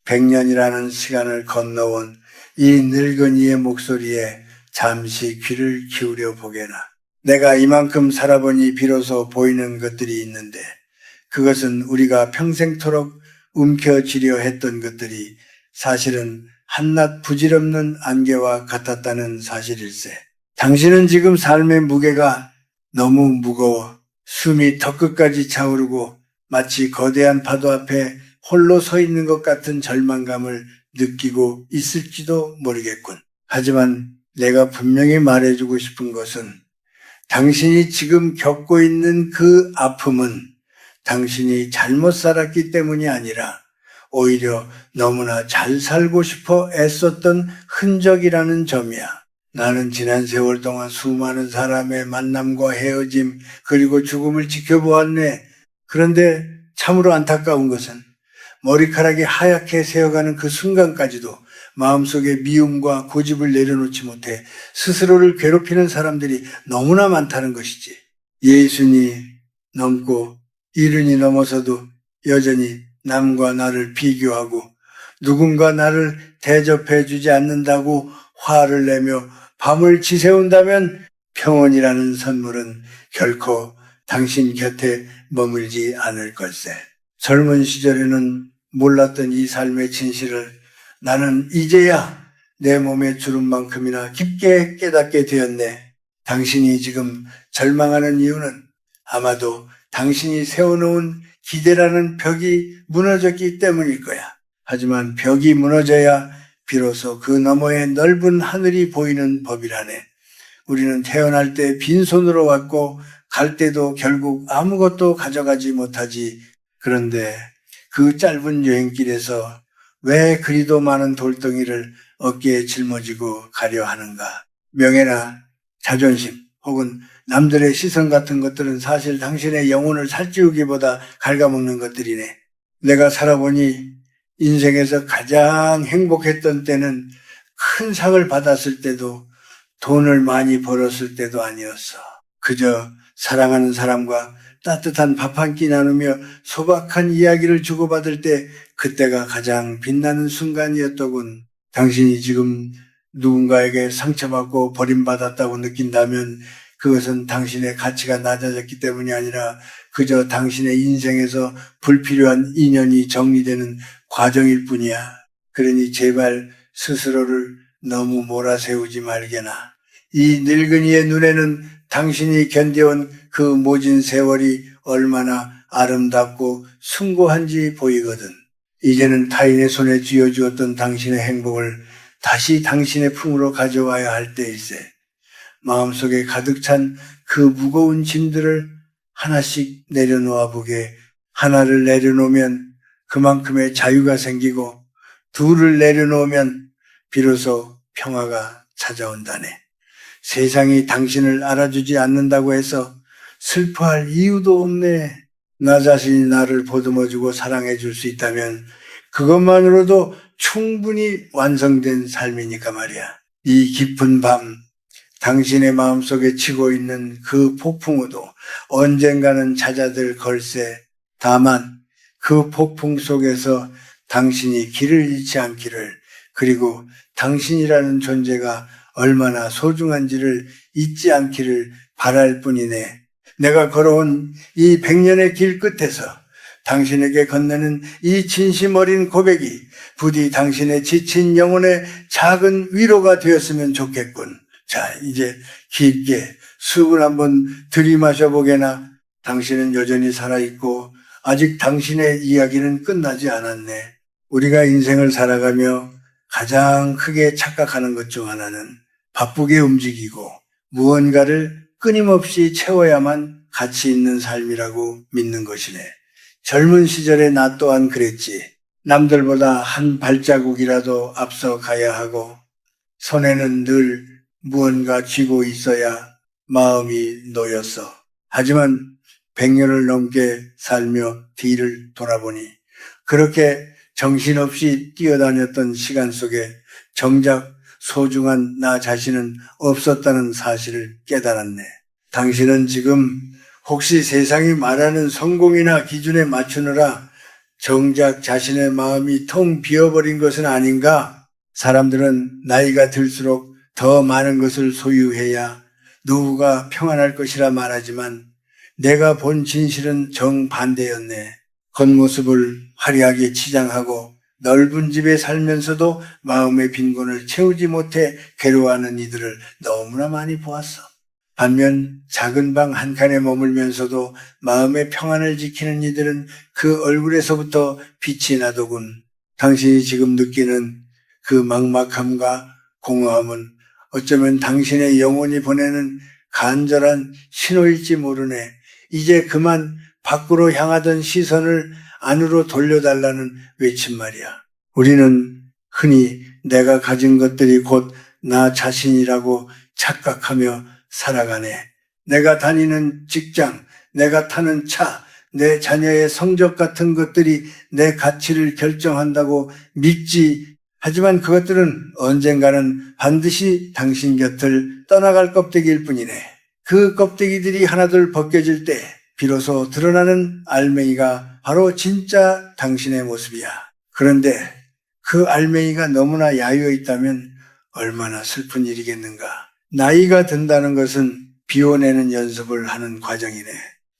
100년이라는 시간을 건너온 이 늙은이의 목소리에 잠시 귀를 기울여 보게나. 내가 이만큼 살아보니 비로소 보이는 것들이 있는데 그것은 우리가 평생토록 움켜쥐려 했던 것들이 사실은 한낱 부질없는 안개와 같았다는 사실일세. 당신은 지금 삶의 무게가 너무 무거워 숨이 턱끝까지 차오르고 마치 거대한 파도 앞에 홀로 서 있는 것 같은 절망감을 느끼고 있을지도 모르겠군. 하지만 내가 분명히 말해주고 싶은 것은 당신이 지금 겪고 있는 그 아픔은 당신이 잘못 살았기 때문이 아니라 오히려 너무나 잘 살고 싶어 애썼던 흔적이라는 점이야. 나는 지난 세월 동안 수많은 사람의 만남과 헤어짐 그리고 죽음을 지켜보았네. 그런데 참으로 안타까운 것은 머리카락이 하얗게 새어가는 그 순간까지도 마음속에 미움과 고집을 내려놓지 못해 스스로를 괴롭히는 사람들이 너무나 많다는 것이지. 예순이 넘고 70이 넘어서도 여전히 남과 나를 비교하고 누군가 나를 대접해 주지 않는다고 화를 내며 밤을 지새운다면 평온이라는 선물은 결코 당신 곁에 머물지 않을 걸세. 젊은 시절에는 몰랐던 이 삶의 진실을 나는 이제야 내 몸에 주름만큼이나 깊게 깨닫게 되었네. 당신이 지금 절망하는 이유는 아마도 당신이 세워놓은 기대라는 벽이 무너졌기 때문일 거야. 하지만 벽이 무너져야 비로소 그 너머에 넓은 하늘이 보이는 법이라네. 우리는 태어날 때 빈손으로 왔고 갈 때도 결국 아무것도 가져가지 못하지. 그런데 그 짧은 여행길에서 왜 그리도 많은 돌덩이를 어깨에 짊어지고 가려 하는가? 명예나 자존심 혹은 남들의 시선 같은 것들은 사실 당신의 영혼을 살찌우기보다 갉아먹는 것들이네. 내가 살아보니 인생에서 가장 행복했던 때는 큰 상을 받았을 때도 돈을 많이 벌었을 때도 아니었어. 그저 사랑하는 사람과 따뜻한 밥 한 끼 나누며 소박한 이야기를 주고받을 때 그때가 가장 빛나는 순간이었더군. 당신이 지금 누군가에게 상처받고 버림받았다고 느낀다면 그것은 당신의 가치가 낮아졌기 때문이 아니라 그저 당신의 인생에서 불필요한 인연이 정리되는 과정일 뿐이야. 그러니 제발 스스로를 너무 몰아세우지 말게나. 이 늙은이의 눈에는 당신이 견뎌온 그 모진 세월이 얼마나 아름답고 숭고한지 보이거든. 이제는 타인의 손에 쥐어주었던 당신의 행복을 다시 당신의 품으로 가져와야 할 때일세. 마음속에 가득 찬 그 무거운 짐들을 하나씩 내려놓아 보게. 하나를 내려놓으면 그만큼의 자유가 생기고 둘을 내려놓으면 비로소 평화가 찾아온다네. 세상이 당신을 알아주지 않는다고 해서 슬퍼할 이유도 없네. 나 자신이 나를 보듬어주고 사랑해줄 수 있다면 그것만으로도 충분히 완성된 삶이니까 말이야. 이 깊은 밤 당신의 마음속에 치고 있는 그 폭풍우도 언젠가는 잦아들 걸세. 다만 그 폭풍 속에서 당신이 길을 잃지 않기를, 그리고 당신이라는 존재가 얼마나 소중한지를 잊지 않기를 바랄 뿐이네. 내가 걸어온 이 100년의 길 끝에서 당신에게 건네는 이 진심 어린 고백이 부디 당신의 지친 영혼의 작은 위로가 되었으면 좋겠군. 자, 이제 깊게 숨을 한번 들이마셔 보게나. 당신은 여전히 살아있고 아직 당신의 이야기는 끝나지 않았네. 우리가 인생을 살아가며 가장 크게 착각하는 것 중 하나는 바쁘게 움직이고 무언가를 끊임없이 채워야만 가치 있는 삶이라고 믿는 것이네. 젊은 시절에 나 또한 그랬지. 남들보다 한 발자국이라도 앞서 가야 하고 손에는 늘 무언가 쥐고 있어야 마음이 놓였어. 하지만 100년을 넘게 살며 뒤를 돌아보니 그렇게 정신없이 뛰어다녔던 시간 속에 정작 소중한 나 자신은 없었다는 사실을 깨달았네. 당신은 지금 혹시 세상이 말하는 성공이나 기준에 맞추느라 정작 자신의 마음이 텅 비어버린 것은 아닌가? 사람들은 나이가 들수록 더 많은 것을 소유해야 노후가 평안할 것이라 말하지만 내가 본 진실은 정반대였네. 겉모습을 화려하게 치장하고 넓은 집에 살면서도 마음의 빈곤을 채우지 못해 괴로워하는 이들을 너무나 많이 보았어. 반면 작은 방 한 칸에 머물면서도 마음의 평안을 지키는 이들은 그 얼굴에서부터 빛이 나더군. 당신이 지금 느끼는 그 막막함과 공허함은 어쩌면 당신의 영혼이 보내는 간절한 신호일지 모르네. 이제 그만 밖으로 향하던 시선을 안으로 돌려달라는 외침 말이야. 우리는 흔히 내가 가진 것들이 곧 나 자신이라고 착각하며 살아가네. 내가 다니는 직장, 내가 타는 차, 내 자녀의 성적 같은 것들이 내 가치를 결정한다고 믿지. 하지만 그것들은 언젠가는 반드시 당신 곁을 떠나갈 껍데기일 뿐이네. 그 껍데기들이 하나둘 벗겨질 때 비로소 드러나는 알맹이가 바로 진짜 당신의 모습이야. 그런데 그 알맹이가 너무나 야유어 있다면 얼마나 슬픈 일이겠는가. 나이가 든다는 것은 비워내는 연습을 하는 과정이네.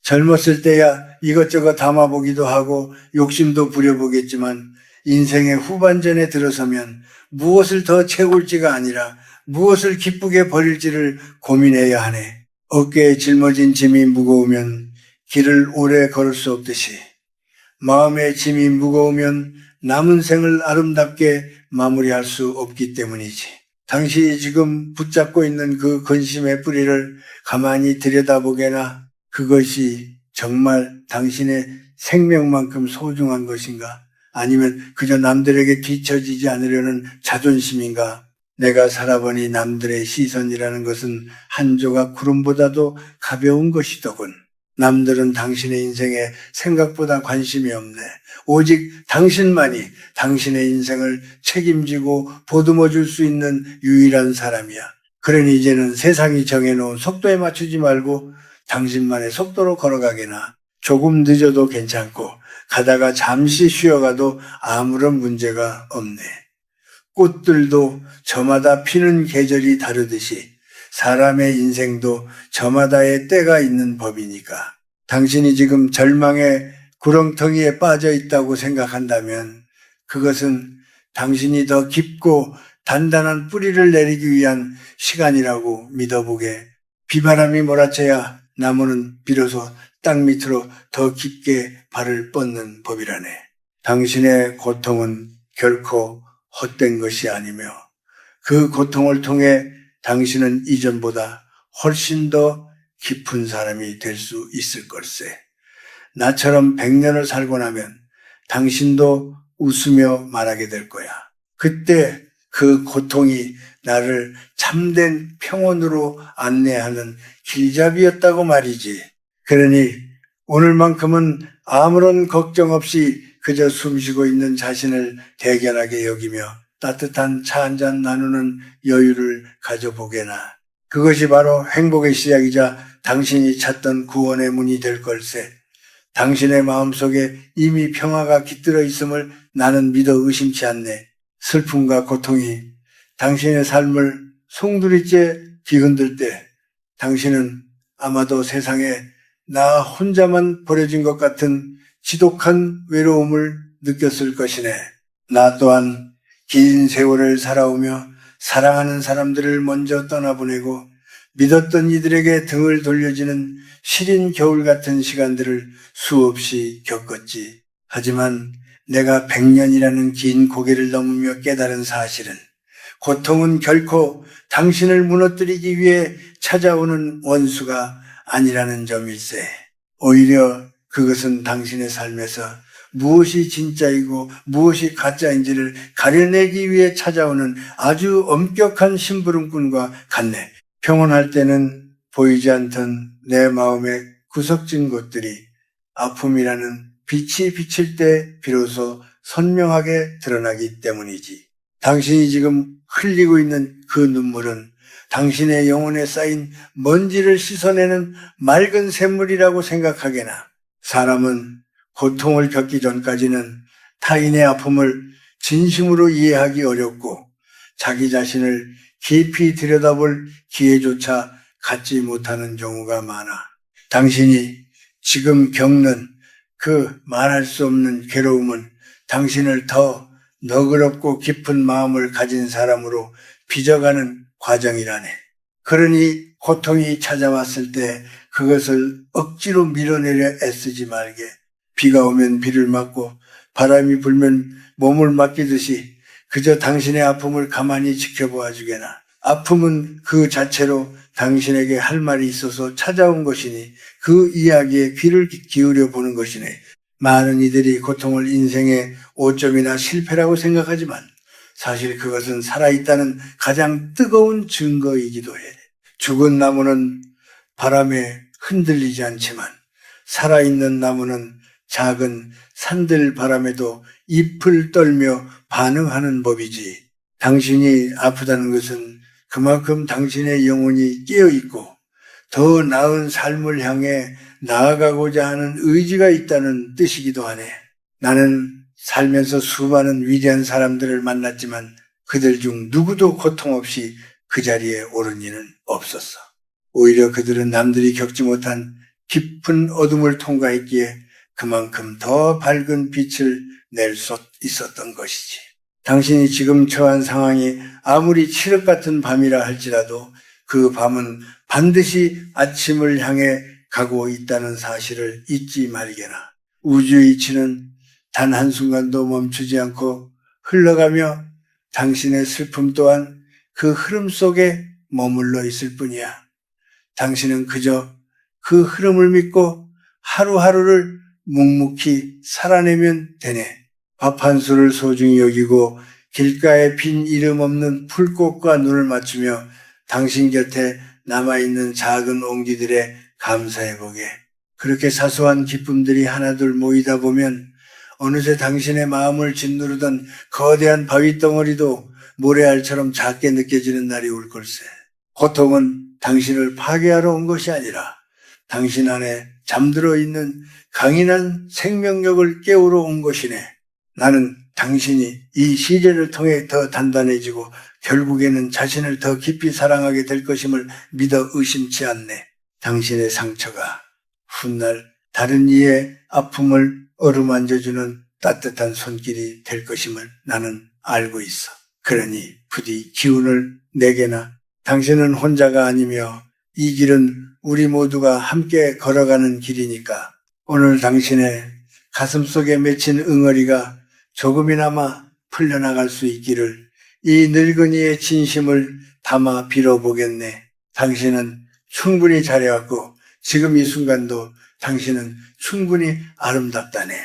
젊었을 때야 이것저것 담아보기도 하고 욕심도 부려보겠지만 인생의 후반전에 들어서면 무엇을 더 채울지가 아니라 무엇을 기쁘게 버릴지를 고민해야 하네. 어깨에 짊어진 짐이 무거우면 길을 오래 걸을 수 없듯이 마음의 짐이 무거우면 남은 생을 아름답게 마무리할 수 없기 때문이지. 당신이 지금 붙잡고 있는 그 근심의 뿌리를 가만히 들여다보게나 그것이 정말 당신의 생명만큼 소중한 것인가? 아니면 그저 남들에게 뒤처지지 않으려는 자존심인가? 내가 살아보니 남들의 시선이라는 것은 한 조각 구름보다도 가벼운 것이더군. 남들은 당신의 인생에 생각보다 관심이 없네. 오직 당신만이 당신의 인생을 책임지고 보듬어 줄 수 있는 유일한 사람이야. 그러니 이제는 세상이 정해놓은 속도에 맞추지 말고 당신만의 속도로 걸어가게나. 조금 늦어도 괜찮고 가다가 잠시 쉬어가도 아무런 문제가 없네. 꽃들도 저마다 피는 계절이 다르듯이 사람의 인생도 저마다의 때가 있는 법이니까. 당신이 지금 절망의 구렁텅이에 빠져 있다고 생각한다면 그것은 당신이 더 깊고 단단한 뿌리를 내리기 위한 시간이라고 믿어보게. 비바람이 몰아쳐야 나무는 비로소 땅 밑으로 더 깊게 발을 뻗는 법이라네. 당신의 고통은 결코 헛된 것이 아니며 그 고통을 통해 당신은 이전보다 훨씬 더 깊은 사람이 될 수 있을 걸세. 나처럼 100년을 살고 나면 당신도 웃으며 말하게 될 거야. 그때 그 고통이 나를 참된 평온으로 안내하는 길잡이였다고 말이지. 그러니 오늘만큼은 아무런 걱정 없이 그저 숨쉬고 있는 자신을 대견하게 여기며 따뜻한 차 한잔 나누는 여유를 가져보게나. 그것이 바로 행복의 시작이자 당신이 찾던 구원의 문이 될 걸세. 당신의 마음속에 이미 평화가 깃들어 있음을 나는 믿어 의심치 않네. 슬픔과 고통이 당신의 삶을 송두리째 뒤흔들 때 당신은 아마도 세상에 나 혼자만 버려진 것 같은 지독한 외로움을 느꼈을 것이네. 나 또한 긴 세월을 살아오며 사랑하는 사람들을 먼저 떠나보내고 믿었던 이들에게 등을 돌려지는 시린 겨울 같은 시간들을 수없이 겪었지. 하지만 내가 100년이라는 긴 고개를 넘으며 깨달은 사실은 고통은 결코 당신을 무너뜨리기 위해 찾아오는 원수가 아니라는 점일세. 오히려 그것은 당신의 삶에서 무엇이 진짜이고 무엇이 가짜인지를 가려내기 위해 찾아오는 아주 엄격한 심부름꾼과 같네. 평온할 때는 보이지 않던 내 마음의 구석진 곳들이 아픔이라는 빛이 비칠 때 비로소 선명하게 드러나기 때문이지. 당신이 지금 흘리고 있는 그 눈물은 당신의 영혼에 쌓인 먼지를 씻어내는 맑은 샘물이라고 생각하게나. 사람은 고통을 겪기 전까지는 타인의 아픔을 진심으로 이해하기 어렵고 자기 자신을 깊이 들여다볼 기회조차 갖지 못하는 경우가 많아. 당신이 지금 겪는 그 말할 수 없는 괴로움은 당신을 더 너그럽고 깊은 마음을 가진 사람으로 빚어가는 과정이라네. 그러니 고통이 찾아왔을 때 그것을 억지로 밀어내려 애쓰지 말게. 비가 오면 비를 맞고 바람이 불면 몸을 맡기듯이 그저 당신의 아픔을 가만히 지켜보아 주게나. 아픔은 그 자체로 당신에게 할 말이 있어서 찾아온 것이니 그 이야기에 귀를 기울여 보는 것이네. 많은 이들이 고통을 인생의 오점이나 실패라고 생각하지만 사실 그것은 살아있다는 가장 뜨거운 증거이기도 해. 죽은 나무는 바람에 흔들리지 않지만 살아있는 나무는 작은 산들 바람에도 잎을 떨며 반응하는 법이지. 당신이 아프다는 것은 그만큼 당신의 영혼이 깨어있고 더 나은 삶을 향해 나아가고자 하는 의지가 있다는 뜻이기도 하네. 나는 살면서 수많은 위대한 사람들을 만났지만 그들 중 누구도 고통 없이 그 자리에 오른 이는 없었어. 오히려 그들은 남들이 겪지 못한 깊은 어둠을 통과했기에 그만큼 더 밝은 빛을 낼 수 있었던 것이지. 당신이 지금 처한 상황이 아무리 칠흑 같은 밤이라 할지라도 그 밤은 반드시 아침을 향해 가고 있다는 사실을 잊지 말게나. 우주의 이치는 단 한순간도 멈추지 않고 흘러가며 당신의 슬픔 또한 그 흐름 속에 머물러 있을 뿐이야. 당신은 그저 그 흐름을 믿고 하루하루를 묵묵히 살아내면 되네. 밥 한 술을 소중히 여기고 길가에 빈 이름 없는 풀꽃과 눈을 맞추며 당신 곁에 남아있는 작은 온기들에 감사해보게. 그렇게 사소한 기쁨들이 하나둘 모이다 보면 어느새 당신의 마음을 짓누르던 거대한 바위덩어리도 모래알처럼 작게 느껴지는 날이 올 걸세. 고통은 당신을 파괴하러 온 것이 아니라 당신 안에 잠들어 있는 강인한 생명력을 깨우러 온 것이네. 나는 당신이 이 시련을 통해 더 단단해지고 결국에는 자신을 더 깊이 사랑하게 될 것임을 믿어 의심치 않네. 당신의 상처가 훗날 다른 이의 아픔을 어루만져주는 따뜻한 손길이 될 것임을 나는 알고 있어. 그러니 부디 기운을 내게나. 당신은 혼자가 아니며 이 길은 우리 모두가 함께 걸어가는 길이니까 오늘 당신의 가슴속에 맺힌 응어리가 조금이나마 풀려나갈 수 있기를 이 늙은이의 진심을 담아 빌어보겠네. 당신은 충분히 잘해왔고 지금 이 순간도 당신은 충분히 아름답다네.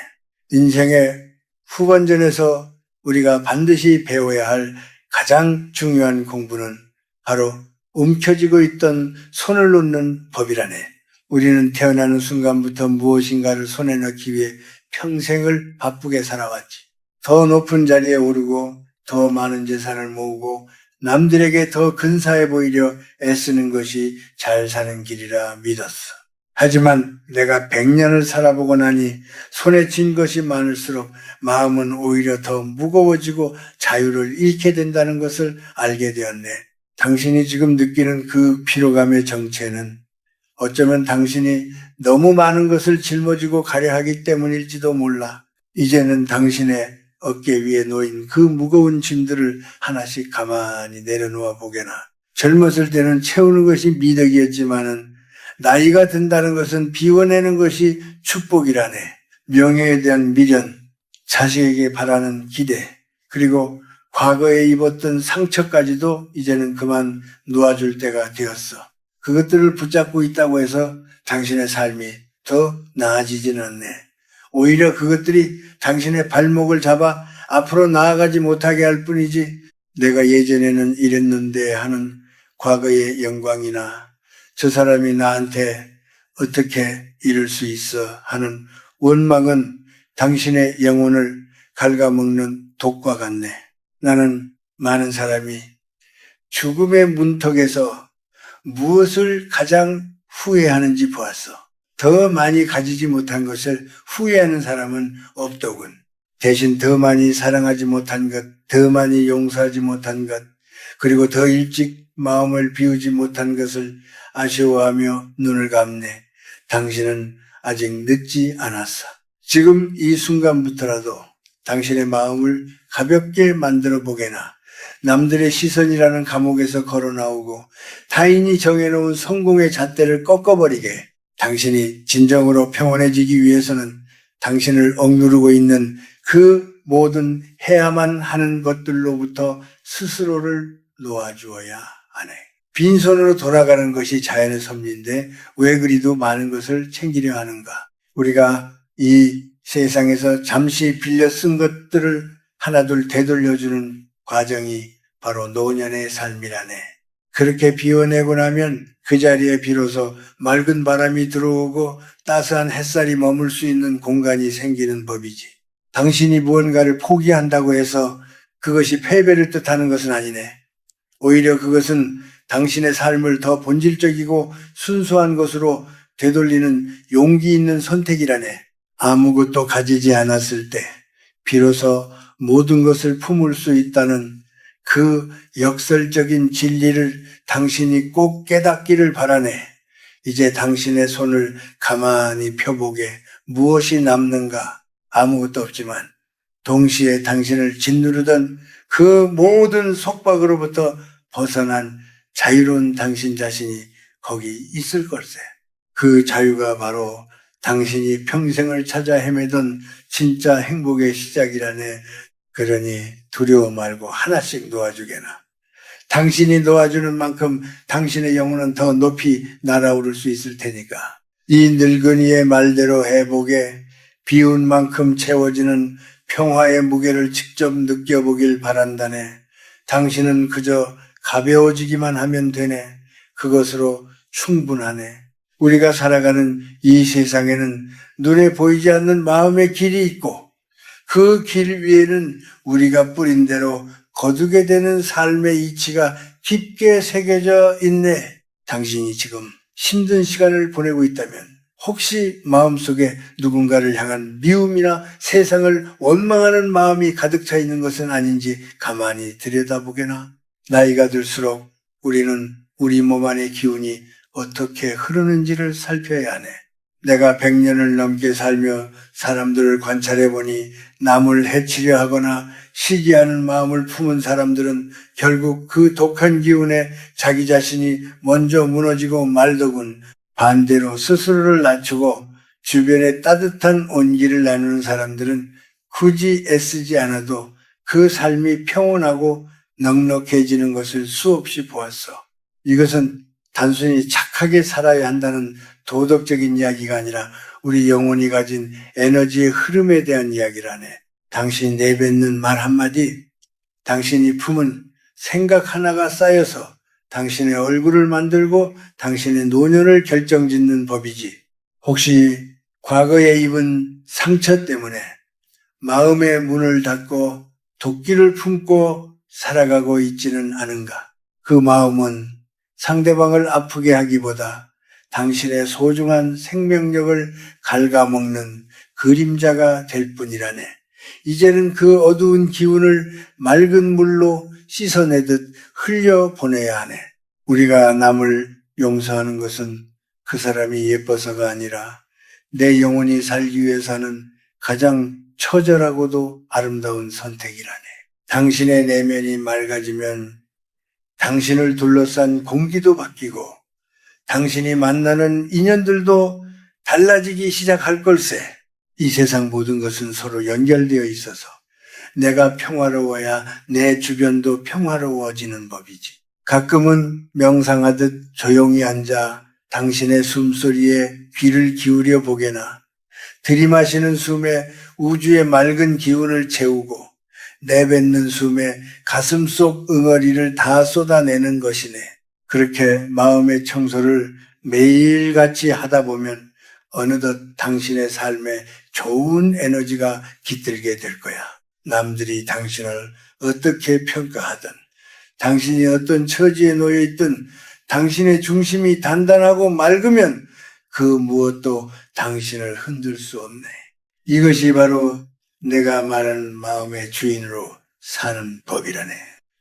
인생의 후반전에서 우리가 반드시 배워야 할 가장 중요한 공부는 바로 움켜쥐고 있던 손을 놓는 법이라네. 우리는 태어나는 순간부터 무엇인가를 손에 넣기 위해 평생을 바쁘게 살아왔지. 더 높은 자리에 오르고 더 많은 재산을 모으고 남들에게 더 근사해 보이려 애쓰는 것이 잘 사는 길이라 믿었어. 하지만 내가 100년을 살아보고 나니 손에 쥔 것이 많을수록 마음은 오히려 더 무거워지고 자유를 잃게 된다는 것을 알게 되었네. 당신이 지금 느끼는 그 피로감의 정체는 어쩌면 당신이 너무 많은 것을 짊어지고 가려 하기 때문일지도 몰라. 이제는 당신의 어깨 위에 놓인 그 무거운 짐들을 하나씩 가만히 내려놓아 보게나. 젊었을 때는 채우는 것이 미덕이었지만은 나이가 든다는 것은 비워내는 것이 축복이라네. 명예에 대한 미련, 자식에게 바라는 기대, 그리고 과거에 입었던 상처까지도 이제는 그만 놓아줄 때가 되었어. 그것들을 붙잡고 있다고 해서 당신의 삶이 더 나아지지는 않네. 오히려 그것들이 당신의 발목을 잡아 앞으로 나아가지 못하게 할 뿐이지 내가 예전에는 이랬는데 하는 과거의 영광이나 저 사람이 나한테 어떻게 이럴 수 있어 하는 원망은 당신의 영혼을 갉아먹는 독과 같네. 나는 많은 사람이 죽음의 문턱에서 무엇을 가장 후회하는지 보았어. 더 많이 가지지 못한 것을 후회하는 사람은 없더군. 대신 더 많이 사랑하지 못한 것, 더 많이 용서하지 못한 것, 그리고 더 일찍 마음을 비우지 못한 것을 아쉬워하며 눈을 감네. 당신은 아직 늦지 않았어. 지금 이 순간부터라도 당신의 마음을 가볍게 만들어 보게나. 남들의 시선이라는 감옥에서 걸어 나오고 타인이 정해놓은 성공의 잣대를 꺾어버리게. 당신이 진정으로 평온해지기 위해서는 당신을 억누르고 있는 그 모든 해야만 하는 것들로부터 스스로를 놓아주어야 하네. 빈손으로 돌아가는 것이 자연의 섭리인데 왜 그리도 많은 것을 챙기려 하는가? 우리가 이 세상에서 잠시 빌려 쓴 것들을 하나둘 되돌려주는 과정이 바로 노년의 삶이라네. 그렇게 비워내고 나면 그 자리에 비로소 맑은 바람이 들어오고 따스한 햇살이 머물 수 있는 공간이 생기는 법이지. 당신이 무언가를 포기한다고 해서 그것이 패배를 뜻하는 것은 아니네. 오히려 그것은 당신의 삶을 더 본질적이고 순수한 것으로 되돌리는 용기 있는 선택이라네. 아무것도 가지지 않았을 때 비로소 모든 것을 품을 수 있다는 그 역설적인 진리를 당신이 꼭 깨닫기를 바라네. 이제 당신의 손을 가만히 펴보게. 무엇이 남는가? 아무것도 없지만 동시에 당신을 짓누르던 그 모든 속박으로부터 벗어난 자유로운 당신 자신이 거기 있을 걸세. 그 자유가 바로 당신이 평생을 찾아 헤매던 진짜 행복의 시작이라네. 그러니 두려워 말고 하나씩 놓아주게나. 당신이 놓아주는 만큼 당신의 영혼은 더 높이 날아오를 수 있을 테니까. 이 늙은이의 말대로 해보게. 비운 만큼 채워지는 평화의 무게를 직접 느껴보길 바란다네. 당신은 그저 가벼워지기만 하면 되네. 그것으로 충분하네. 우리가 살아가는 이 세상에는 눈에 보이지 않는 마음의 길이 있고 그 길 위에는 우리가 뿌린 대로 거두게 되는 삶의 이치가 깊게 새겨져 있네. 당신이 지금 힘든 시간을 보내고 있다면 혹시 마음속에 누군가를 향한 미움이나 세상을 원망하는 마음이 가득 차 있는 것은 아닌지 가만히 들여다보게나. 나이가 들수록 우리는 우리 몸 안의 기운이 어떻게 흐르는지를 살펴야 하네. 내가 100년을 넘게 살며 사람들을 관찰해 보니 남을 해치려 하거나 시기하는 마음을 품은 사람들은 결국 그 독한 기운에 자기 자신이 먼저 무너지고 말더군. 반대로 스스로를 낮추고 주변에 따뜻한 온기를 나누는 사람들은 굳이 애쓰지 않아도 그 삶이 평온하고 넉넉해지는 것을 수없이 보았어. 이것은 단순히 착하게 살아야 한다는 도덕적인 이야기가 아니라 우리 영혼이 가진 에너지의 흐름에 대한 이야기라네. 당신이 내뱉는 말 한마디, 당신이 품은 생각 하나가 쌓여서 당신의 얼굴을 만들고 당신의 노년을 결정짓는 법이지. 혹시 과거에 입은 상처 때문에 마음의 문을 닫고 도끼를 품고 살아가고 있지는 않은가? 그 마음은 상대방을 아프게 하기보다 당신의 소중한 생명력을 갉아먹는 그림자가 될 뿐이라네. 이제는 그 어두운 기운을 맑은 물로 씻어내듯 흘려보내야 하네. 우리가 남을 용서하는 것은 그 사람이 예뻐서가 아니라 내 영혼이 살기 위해서는 가장 처절하고도 아름다운 선택이라네. 당신의 내면이 맑아지면 당신을 둘러싼 공기도 바뀌고 당신이 만나는 인연들도 달라지기 시작할 걸세. 이 세상 모든 것은 서로 연결되어 있어서 내가 평화로워야 내 주변도 평화로워지는 법이지. 가끔은 명상하듯 조용히 앉아 당신의 숨소리에 귀를 기울여 보게나. 들이마시는 숨에 우주의 맑은 기운을 채우고 내뱉는 숨에 가슴속 응어리를 다 쏟아내는 것이네. 그렇게 마음의 청소를 매일같이 하다 보면 어느덧 당신의 삶에 좋은 에너지가 깃들게 될 거야. 남들이 당신을 어떻게 평가하든 당신이 어떤 처지에 놓여 있든 당신의 중심이 단단하고 맑으면 그 무엇도 당신을 흔들 수 없네. 이것이 바로 내가 말하는 마음의 주인으로 사는 법이라네.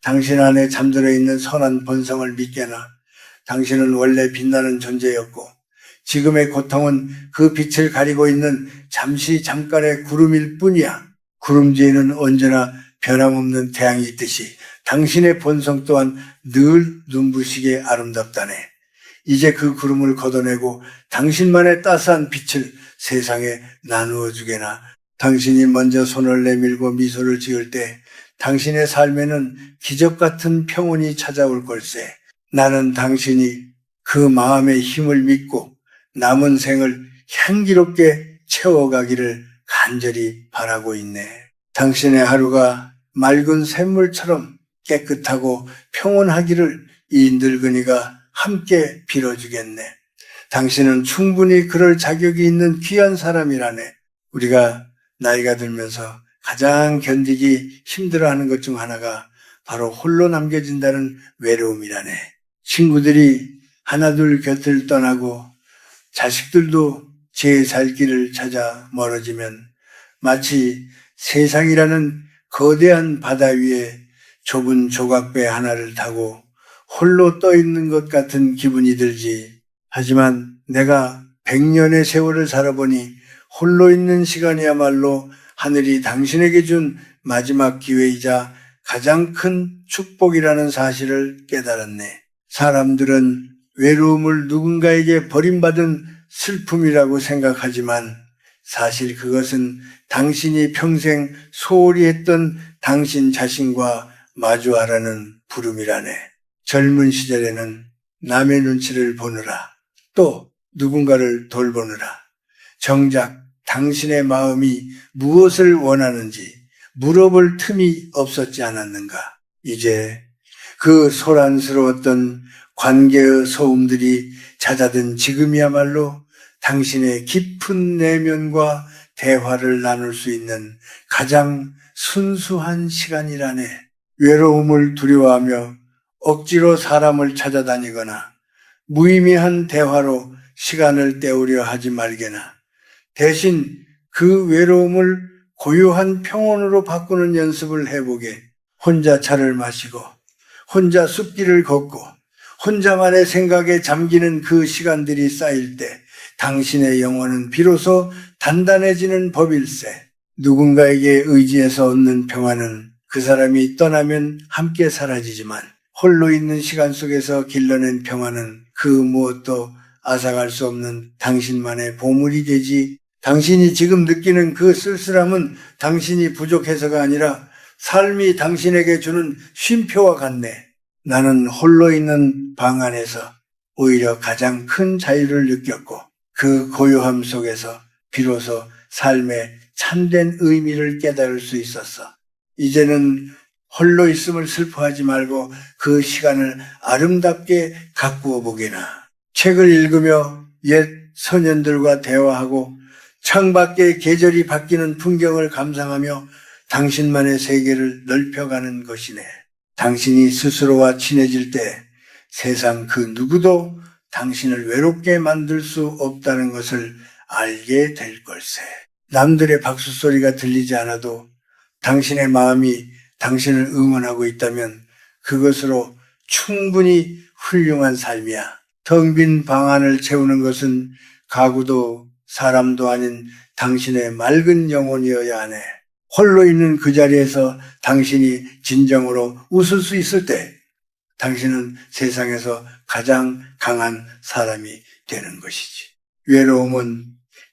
당신 안에 잠들어 있는 선한 본성을 믿게나 당신은 원래 빛나는 존재였고 지금의 고통은 그 빛을 가리고 있는 잠깐의 구름일 뿐이야. 구름 뒤에는 언제나 변함없는 태양이 있듯이 당신의 본성 또한 늘 눈부시게 아름답다네. 이제 그 구름을 걷어내고 당신만의 따스한 빛을 세상에 나누어 주게나. 당신이 먼저 손을 내밀고 미소를 지을 때 당신의 삶에는 기적 같은 평온이 찾아올 걸세. 나는 당신이 그 마음의 힘을 믿고 남은 생을 향기롭게 채워가기를 간절히 바라고 있네. 당신의 하루가 맑은 샘물처럼 깨끗하고 평온하기를 이 늙은이가 함께 빌어주겠네. 당신은 충분히 그럴 자격이 있는 귀한 사람이라네. 우리가 나이가 들면서 가장 견디기 힘들어하는 것 중 하나가 바로 홀로 남겨진다는 외로움이라네. 친구들이 하나둘 곁을 떠나고 자식들도 제 살 길을 찾아 멀어지면 마치 세상이라는 거대한 바다 위에 좁은 조각배 하나를 타고 홀로 떠 있는 것 같은 기분이 들지. 하지만 내가 100년의 세월을 살아보니 홀로 있는 시간이야말로 하늘이 당신에게 준 마지막 기회이자 가장 큰 축복이라는 사실을 깨달았네. 사람들은 외로움을 누군가에게 버림받은 슬픔이라고 생각하지만 사실 그것은 당신이 평생 소홀히 했던 당신 자신과 마주하라는 부름이라네. 젊은 시절에는 남의 눈치를 보느라 또 누군가를 돌보느라 정작 당신의 마음이 무엇을 원하는지 물어볼 틈이 없었지 않았는가. 이제 그 소란스러웠던 관계의 소음들이 잦아든 지금이야말로 당신의 깊은 내면과 대화를 나눌 수 있는 가장 순수한 시간이라네. 외로움을 두려워하며 억지로 사람을 찾아다니거나 무의미한 대화로 시간을 때우려 하지 말게나. 대신 그 외로움을 고요한 평온으로 바꾸는 연습을 해보게. 혼자 차를 마시고 혼자 숲길을 걷고 혼자만의 생각에 잠기는 그 시간들이 쌓일 때 당신의 영혼은 비로소 단단해지는 법일세. 누군가에게 의지해서 얻는 평화는 그 사람이 떠나면 함께 사라지지만 홀로 있는 시간 속에서 길러낸 평화는 그 무엇도 앗아갈 수 없는 당신만의 보물이 되지. 당신이 지금 느끼는 그 쓸쓸함은 당신이 부족해서가 아니라 삶이 당신에게 주는 쉼표와 같네. 나는 홀로 있는 방 안에서 오히려 가장 큰 자유를 느꼈고 그 고요함 속에서 비로소 삶의 참된 의미를 깨달을 수 있었어. 이제는 홀로 있음을 슬퍼하지 말고 그 시간을 아름답게 가꾸어 보게나. 책을 읽으며 옛 소년들과 대화하고 창밖에 계절이 바뀌는 풍경을 감상하며 당신만의 세계를 넓혀가는 것이네. 당신이 스스로와 친해질 때 세상 그 누구도 당신을 외롭게 만들 수 없다는 것을 알게 될 걸세. 남들의 박수 소리가 들리지 않아도 당신의 마음이 당신을 응원하고 있다면 그것으로 충분히 훌륭한 삶이야. 텅 빈 방 안을 채우는 것은 가구도 사람도 아닌 당신의 맑은 영혼이어야 하네. 홀로 있는 그 자리에서 당신이 진정으로 웃을 수 있을 때 당신은 세상에서 가장 강한 사람이 되는 것이지. 외로움은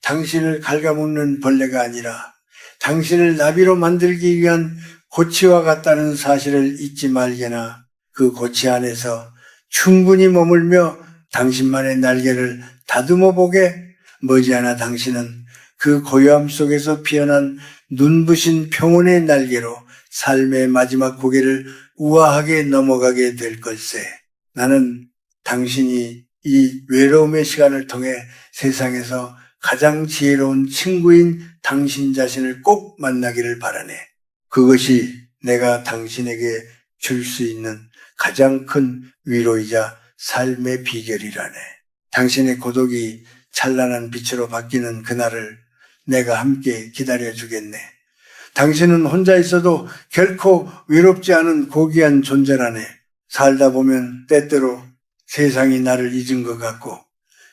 당신을 갉아먹는 벌레가 아니라 당신을 나비로 만들기 위한 고치와 같다는 사실을 잊지 말게나. 그 고치 안에서 충분히 머물며 당신만의 날개를 다듬어 보게. 머지않아 당신은 그 고요함 속에서 피어난 눈부신 평온의 날개로 삶의 마지막 고개를 우아하게 넘어가게 될 걸세. 나는 당신이 이 외로움의 시간을 통해 세상에서 가장 지혜로운 친구인 당신 자신을 꼭 만나기를 바라네. 그것이 내가 당신에게 줄 수 있는 가장 큰 위로이자 삶의 비결이라네. 당신의 고독이 찬란한 빛으로 바뀌는 그날을 내가 함께 기다려주겠네. 당신은 혼자 있어도 결코 외롭지 않은 고귀한 존재라네. 살다 보면 때때로 세상이 나를 잊은 것 같고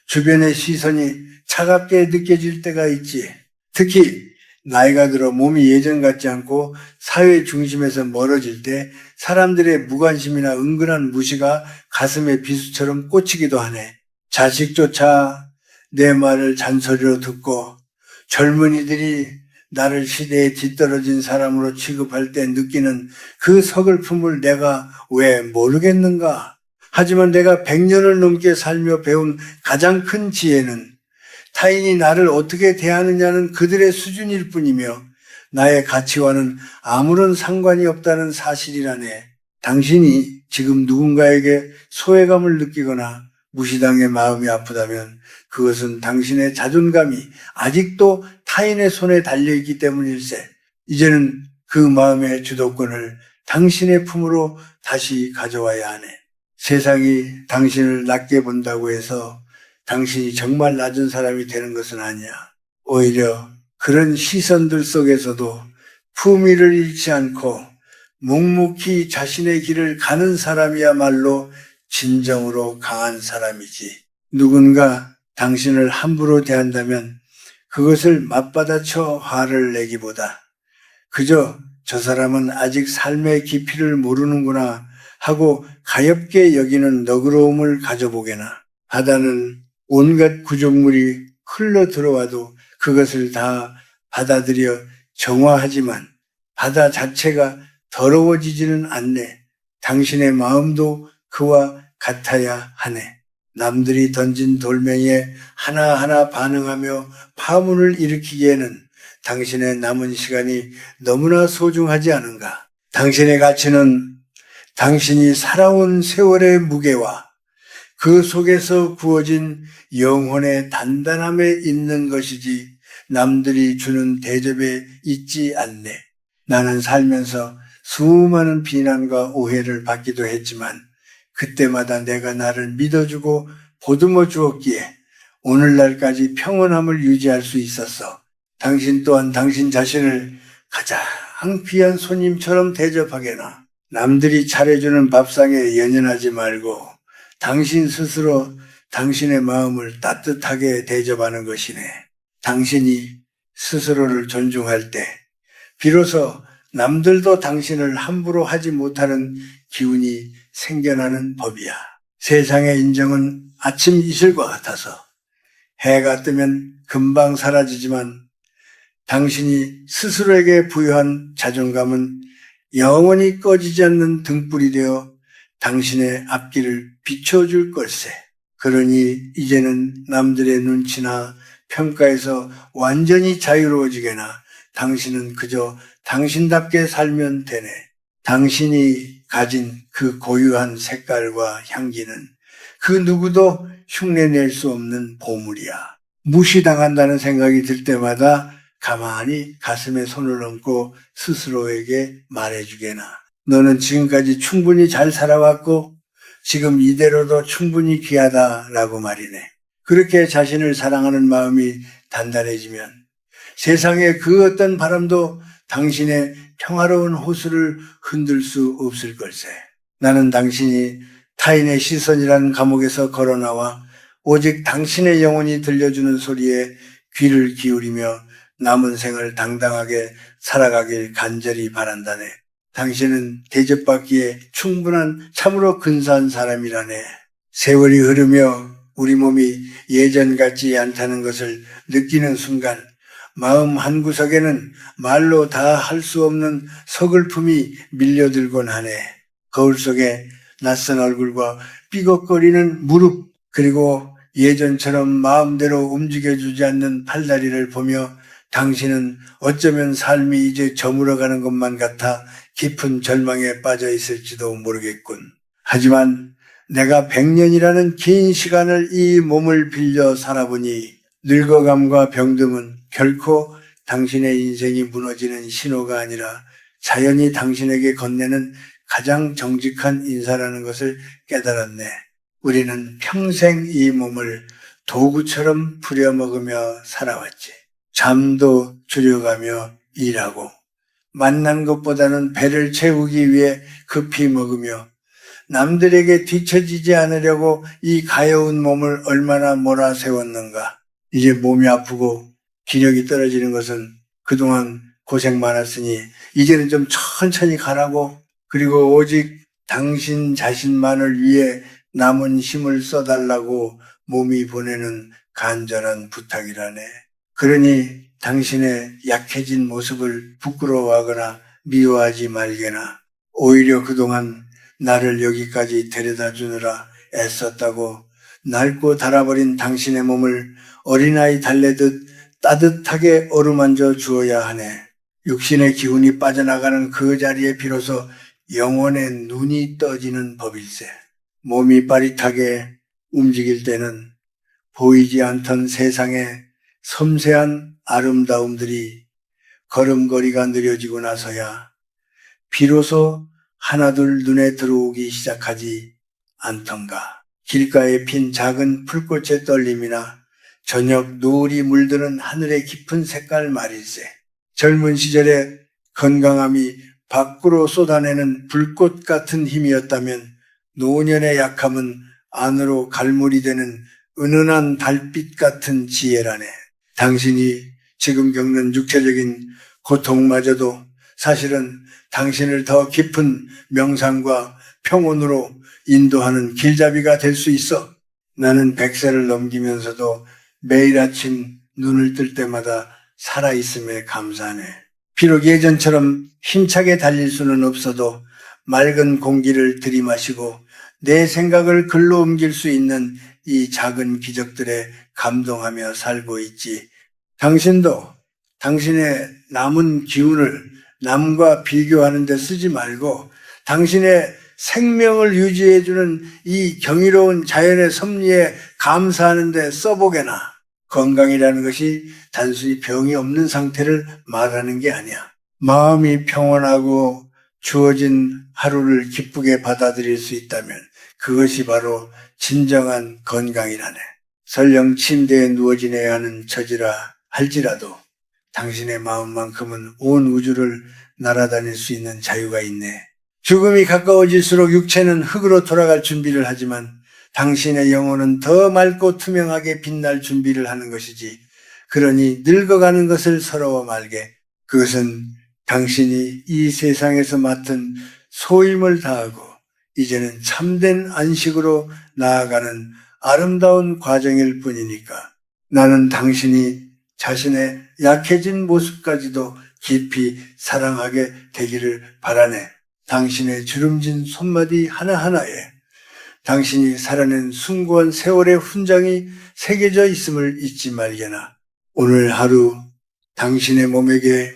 주변의 시선이 차갑게 느껴질 때가 있지. 특히 나이가 들어 몸이 예전 같지 않고 사회 중심에서 멀어질 때 사람들의 무관심이나 은근한 무시가 가슴에 비수처럼 꽂히기도 하네. 자식조차 내 말을 잔소리로 듣고 젊은이들이 나를 시대에 뒤떨어진 사람으로 취급할 때 느끼는 그 서글픔을 내가 왜 모르겠는가? 하지만 내가 100년을 넘게 살며 배운 가장 큰 지혜는 타인이 나를 어떻게 대하느냐는 그들의 수준일 뿐이며 나의 가치와는 아무런 상관이 없다는 사실이라네. 당신이 지금 누군가에게 소외감을 느끼거나 무시당해 마음이 아프다면 그것은 당신의 자존감이 아직도 타인의 손에 달려있기 때문일세. 이제는 그 마음의 주도권을 당신의 품으로 다시 가져와야 하네. 세상이 당신을 낮게 본다고 해서 당신이 정말 낮은 사람이 되는 것은 아니야. 오히려 그런 시선들 속에서도 품위를 잃지 않고 묵묵히 자신의 길을 가는 사람이야말로 진정으로 강한 사람이지. 누군가 당신을 함부로 대한다면 그것을 맞받아쳐 화를 내기보다 그저 저 사람은 아직 삶의 깊이를 모르는구나 하고 가엽게 여기는 너그러움을 가져보게나. 바다는 온갖 구조물이 흘러 들어와도 그것을 다 받아들여 정화하지만 바다 자체가 더러워지지는 않네. 당신의 마음도 그와 같아야 하네. 남들이 던진 돌멩이에 하나하나 반응하며 파문을 일으키기에는 당신의 남은 시간이 너무나 소중하지 않은가. 당신의 가치는 당신이 살아온 세월의 무게와 그 속에서 구워진 영혼의 단단함에 있는 것이지 남들이 주는 대접에 있지 않네. 나는 살면서 수많은 비난과 오해를 받기도 했지만 그때마다 내가 나를 믿어주고 보듬어 주었기에 오늘날까지 평온함을 유지할 수 있었어. 당신 또한 당신 자신을 가장 귀한 손님처럼 대접하게나. 남들이 차려주는 밥상에 연연하지 말고 당신 스스로 당신의 마음을 따뜻하게 대접하는 것이네. 당신이 스스로를 존중할 때 비로소 남들도 당신을 함부로 하지 못하는 기운이 생겨나는 법이야. 세상의 인정은 아침 이슬과 같아서 해가 뜨면 금방 사라지지만 당신이 스스로에게 부여한 자존감은 영원히 꺼지지 않는 등불이 되어 당신의 앞길을 비춰줄 걸세. 그러니 이제는 남들의 눈치나 평가에서 완전히 자유로워지게나 당신은 그저 당신답게 살면 되네. 당신이 가진 그 고유한 색깔과 향기는 그 누구도 흉내낼 수 없는 보물이야. 무시당한다는 생각이 들 때마다 가만히 가슴에 손을 얹고 스스로에게 말해주게나. 너는 지금까지 충분히 잘 살아왔고 지금 이대로도 충분히 귀하다라고 말이네. 그렇게 자신을 사랑하는 마음이 단단해지면 세상의 그 어떤 바람도 당신의 평화로운 호수를 흔들 수 없을 걸세. 나는 당신이 타인의 시선이라는 감옥에서 걸어나와 오직 당신의 영혼이 들려주는 소리에 귀를 기울이며 남은 생을 당당하게 살아가길 간절히 바란다네. 당신은 대접받기에 충분한 참으로 근사한 사람이라네. 세월이 흐르며 우리 몸이 예전 같지 않다는 것을 느끼는 순간 마음 한구석에는 말로 다 할 수 없는 서글픔이 밀려들곤 하네. 거울 속에 낯선 얼굴과 삐걱거리는 무릎, 그리고 예전처럼 마음대로 움직여주지 않는 팔다리를 보며 당신은 어쩌면 삶이 이제 저물어가는 것만 같아 깊은 절망에 빠져 있을지도 모르겠군. 하지만 내가 100년이라는 긴 시간을 이 몸을 빌려 살아보니 늙어감과 병듦은 결코 당신의 인생이 무너지는 신호가 아니라 자연히 당신에게 건네는 가장 정직한 인사라는 것을 깨달았네. 우리는 평생 이 몸을 도구처럼 부려먹으며 살아왔지. 잠도 줄여가며 일하고 만난 것보다는 배를 채우기 위해 급히 먹으며 남들에게 뒤처지지 않으려고 이 가여운 몸을 얼마나 몰아세웠는가. 이제 몸이 아프고 기력이 떨어지는 것은 그동안 고생 많았으니 이제는 좀 천천히 가라고, 그리고 오직 당신 자신만을 위해 남은 힘을 써달라고 몸이 보내는 간절한 부탁이라네. 그러니 당신의 약해진 모습을 부끄러워하거나 미워하지 말게나. 오히려 그동안 나를 여기까지 데려다 주느라 애썼다고 낡고 닳아버린 당신의 몸을 어린아이 달래듯 따뜻하게 어루만져 주어야 하네. 육신의 기운이 빠져나가는 그 자리에 비로소 영혼의 눈이 떠지는 법일세. 몸이 빠릿하게 움직일 때는 보이지 않던 세상의 섬세한 아름다움들이 걸음걸이가 느려지고 나서야 비로소 하나둘 눈에 들어오기 시작하지 않던가. 길가에 핀 작은 풀꽃의 떨림이나 저녁 노을이 물드는 하늘의 깊은 색깔 말일세. 젊은 시절의 건강함이 밖으로 쏟아내는 불꽃 같은 힘이었다면 노년의 약함은 안으로 갈무리 되는 은은한 달빛 같은 지혜라네. 당신이 지금 겪는 육체적인 고통마저도 사실은 당신을 더 깊은 명상과 평온으로 인도하는 길잡이가 될 수 있어. 나는 100세를 넘기면서도 매일 아침 눈을 뜰 때마다 살아있음에 감사하네. 비록 예전처럼 힘차게 달릴 수는 없어도 맑은 공기를 들이마시고 내 생각을 글로 옮길 수 있는 이 작은 기적들에 감동하며 살고 있지. 당신도 당신의 남은 기운을 남과 비교하는 데 쓰지 말고 당신의 생명을 유지해주는 이 경이로운 자연의 섭리에 감사하는 데 써보게나. 건강이라는 것이 단순히 병이 없는 상태를 말하는 게 아니야. 마음이 평온하고 주어진 하루를 기쁘게 받아들일 수 있다면 그것이 바로 진정한 건강이라네. 설령 침대에 누워 지내야 하는 처지라 할지라도 당신의 마음만큼은 온 우주를 날아다닐 수 있는 자유가 있네. 죽음이 가까워질수록 육체는 흙으로 돌아갈 준비를 하지만 당신의 영혼은 더 맑고 투명하게 빛날 준비를 하는 것이지. 그러니 늙어가는 것을 서러워 말게. 그것은 당신이 이 세상에서 맡은 소임을 다하고 이제는 참된 안식으로 나아가는 아름다운 과정일 뿐이니까. 나는 당신이 자신의 약해진 모습까지도 깊이 사랑하게 되기를 바라네. 당신의 주름진 손마디 하나하나에 당신이 살아낸 숭고한 세월의 훈장이 새겨져 있음을 잊지 말게나. 오늘 하루 당신의 몸에게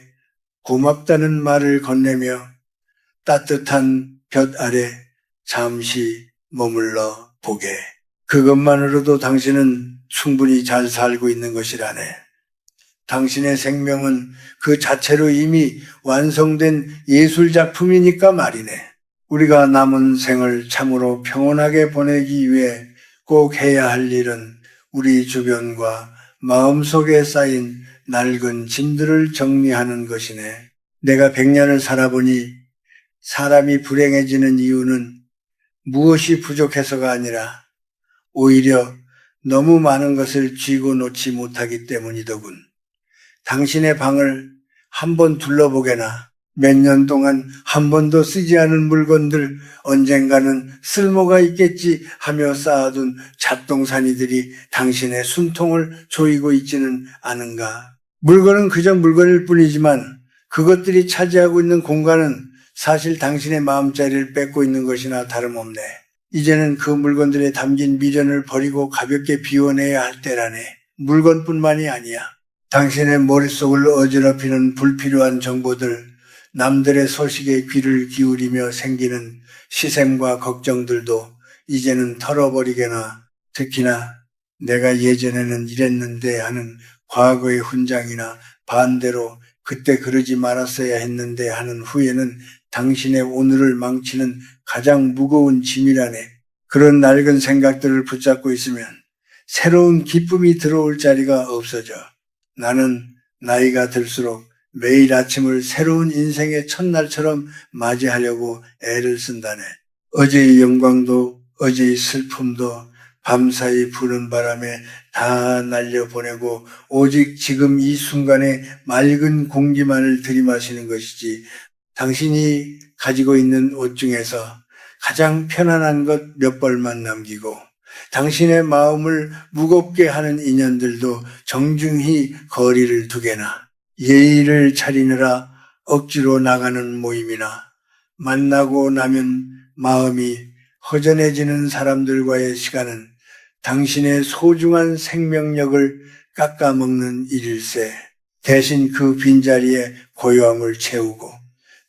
고맙다는 말을 건네며 따뜻한 볕 아래 잠시 머물러 보게. 그것만으로도 당신은 충분히 잘 살고 있는 것이라네. 당신의 생명은 그 자체로 이미 완성된 예술작품이니까 말이네. 우리가 남은 생을 참으로 평온하게 보내기 위해 꼭 해야 할 일은 우리 주변과 마음속에 쌓인 낡은 짐들을 정리하는 것이네. 내가 100년을 살아보니 사람이 불행해지는 이유는 무엇이 부족해서가 아니라 오히려 너무 많은 것을 쥐고 놓지 못하기 때문이더군. 당신의 방을 한번 둘러보게나. 몇 년 동안 한 번도 쓰지 않은 물건들, 언젠가는 쓸모가 있겠지 하며 쌓아둔 잡동사니들이 당신의 숨통을 조이고 있지는 않은가. 물건은 그저 물건일 뿐이지만 그것들이 차지하고 있는 공간은 사실 당신의 마음자리를 뺏고 있는 것이나 다름없네. 이제는 그 물건들에 담긴 미련을 버리고 가볍게 비워내야 할 때라네. 물건뿐만이 아니야. 당신의 머릿속을 어지럽히는 불필요한 정보들, 남들의 소식에 귀를 기울이며 생기는 시샘과 걱정들도 이제는 털어버리게나. 특히나 내가 예전에는 이랬는데 하는 과거의 훈장이나 반대로 그때 그러지 말았어야 했는데 하는 후회는 당신의 오늘을 망치는 가장 무거운 짐이라네. 그런 낡은 생각들을 붙잡고 있으면 새로운 기쁨이 들어올 자리가 없어져 나는 나이가 들수록 매일 아침을 새로운 인생의 첫날처럼 맞이하려고 애를 쓴다네. 어제의 영광도 어제의 슬픔도 밤사이 부는 바람에 다 날려보내고 오직 지금 이 순간에 맑은 공기만을 들이마시는 것이지 당신이 가지고 있는 옷 중에서 가장 편안한 것 몇 벌만 남기고 당신의 마음을 무겁게 하는 인연들도 정중히 거리를 두게나 예의를 차리느라 억지로 나가는 모임이나 만나고 나면 마음이 허전해지는 사람들과의 시간은 당신의 소중한 생명력을 깎아먹는 일일세. 대신 그 빈자리에 고요함을 채우고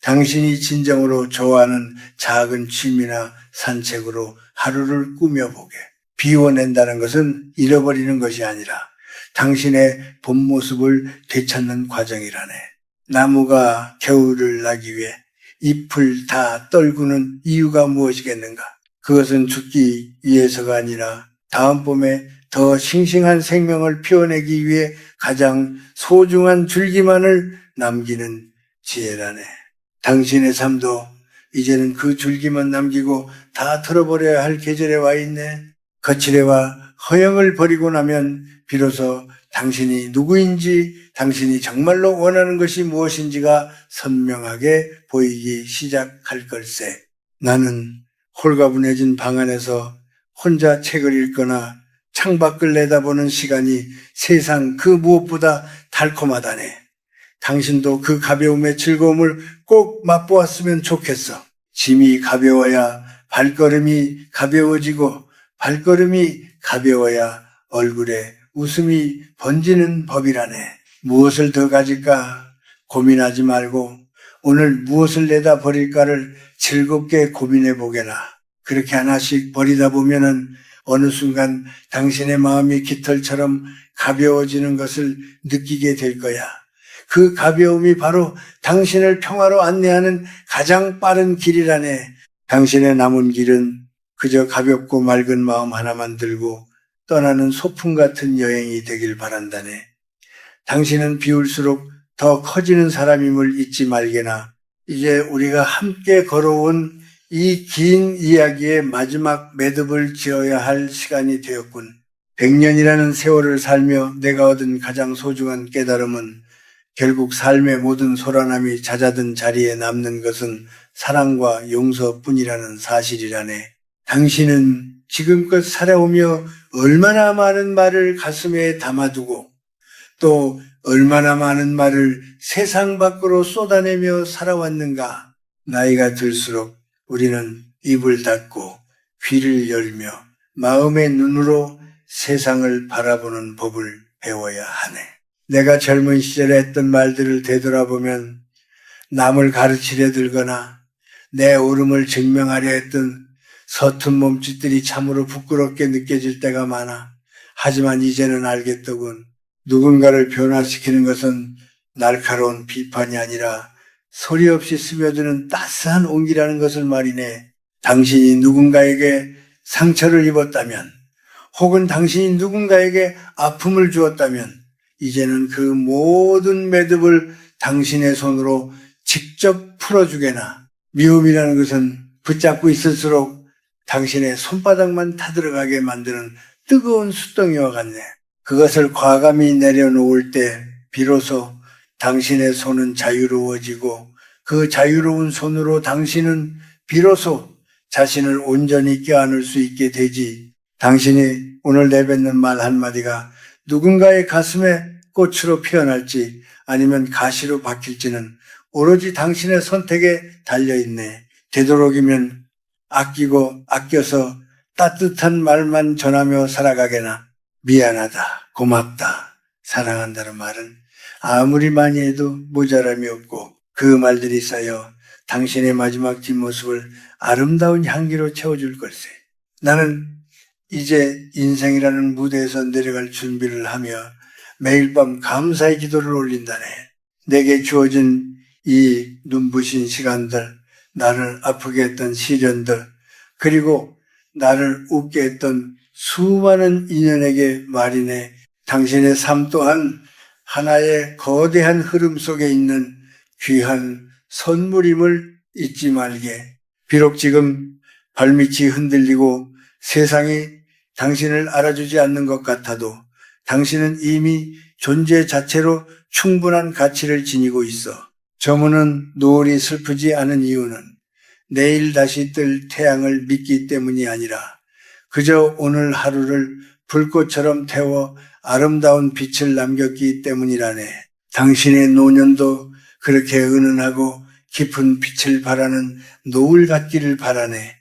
당신이 진정으로 좋아하는 작은 취미나 산책으로 하루를 꾸며보게. 비워낸다는 것은 잃어버리는 것이 아니라 당신의 본 모습을 되찾는 과정이라네. 나무가 겨울을 나기 위해 잎을 다 떨구는 이유가 무엇이겠는가? 그것은 죽기 위해서가 아니라 다음 봄에 더 싱싱한 생명을 피워내기 위해 가장 소중한 줄기만을 남기는 지혜라네. 당신의 삶도 이제는 그 줄기만 남기고 다 털어버려야 할 계절에 와 있네. 거칠애와 허영을 버리고 나면 비로소 당신이 누구인지, 당신이 정말로 원하는 것이 무엇인지가 선명하게 보이기 시작할 걸세. 나는 홀가분해진 방 안에서 혼자 책을 읽거나 창밖을 내다보는 시간이 세상 그 무엇보다 달콤하다네. 당신도 그 가벼움의 즐거움을 꼭 맛보았으면 좋겠어. 짐이 가벼워야 발걸음이 가벼워지고 발걸음이 가벼워야 얼굴에 웃음이 번지는 법이라네. 무엇을 더 가질까 고민하지 말고 오늘 무엇을 내다 버릴까를 즐겁게 고민해 보게나. 그렇게 하나씩 버리다 보면은 어느 순간 당신의 마음이 깃털처럼 가벼워지는 것을 느끼게 될 거야. 그 가벼움이 바로 당신을 평화로 안내하는 가장 빠른 길이라네. 당신의 남은 길은 그저 가볍고 맑은 마음 하나만 들고 떠나는 소풍 같은 여행이 되길 바란다네. 당신은 비울수록 더 커지는 사람임을 잊지 말게나. 이제 우리가 함께 걸어온 이 긴 이야기의 마지막 매듭을 지어야 할 시간이 되었군. 100년이라는 세월을 살며 내가 얻은 가장 소중한 깨달음은 결국 삶의 모든 소란함이 잦아든 자리에 남는 것은 사랑과 용서뿐이라는 사실이라네. 당신은 지금껏 살아오며 얼마나 많은 말을 가슴에 담아두고 또 얼마나 많은 말을 세상 밖으로 쏟아내며 살아왔는가. 나이가 들수록 우리는 입을 닫고 귀를 열며 마음의 눈으로 세상을 바라보는 법을 배워야 하네. 내가 젊은 시절에 했던 말들을 되돌아보면 남을 가르치려 들거나 내 옳음을 증명하려 했던 서툰 몸짓들이 참으로 부끄럽게 느껴질 때가 많아. 하지만 이제는 알겠더군. 누군가를 변화시키는 것은 날카로운 비판이 아니라 소리 없이 스며드는 따스한 온기라는 것을 말이네. 당신이 누군가에게 상처를 입었다면 혹은 당신이 누군가에게 아픔을 주었다면 이제는 그 모든 매듭을 당신의 손으로 직접 풀어주게나. 미움이라는 것은 붙잡고 있을수록 당신의 손바닥만 타들어가게 만드는 뜨거운 숯덩이와 같네. 그것을 과감히 내려놓을 때 비로소 당신의 손은 자유로워지고 그 자유로운 손으로 당신은 비로소 자신을 온전히 껴안을 수 있게 되지. 당신이 오늘 내뱉는 말 한마디가 누군가의 가슴에 꽃으로 피어날지 아니면 가시로 박힐지는 오로지 당신의 선택에 달려있네. 되도록이면 아끼고 아껴서 따뜻한 말만 전하며 살아가게나. 미안하다, 고맙다, 사랑한다는 말은 아무리 많이 해도 모자람이 없고 그 말들이 쌓여 당신의 마지막 뒷모습을 아름다운 향기로 채워줄 걸세. 나는 이제 인생이라는 무대에서 내려갈 준비를 하며 매일 밤 감사의 기도를 올린다네. 내게 주어진 이 눈부신 시간들, 나를 아프게 했던 시련들, 그리고 나를 웃게 했던 수많은 인연에게 말이네. 당신의 삶 또한 하나의 거대한 흐름 속에 있는 귀한 선물임을 잊지 말게. 비록 지금 발밑이 흔들리고 세상이 당신을 알아주지 않는 것 같아도 당신은 이미 존재 자체로 충분한 가치를 지니고 있어. 저문은 노을이 슬프지 않은 이유는 내일 다시 뜰 태양을 믿기 때문이 아니라 그저 오늘 하루를 불꽃처럼 태워 아름다운 빛을 남겼기 때문이라네. 당신의 노년도 그렇게 은은하고 깊은 빛을 발하는 노을 같기를 바라네.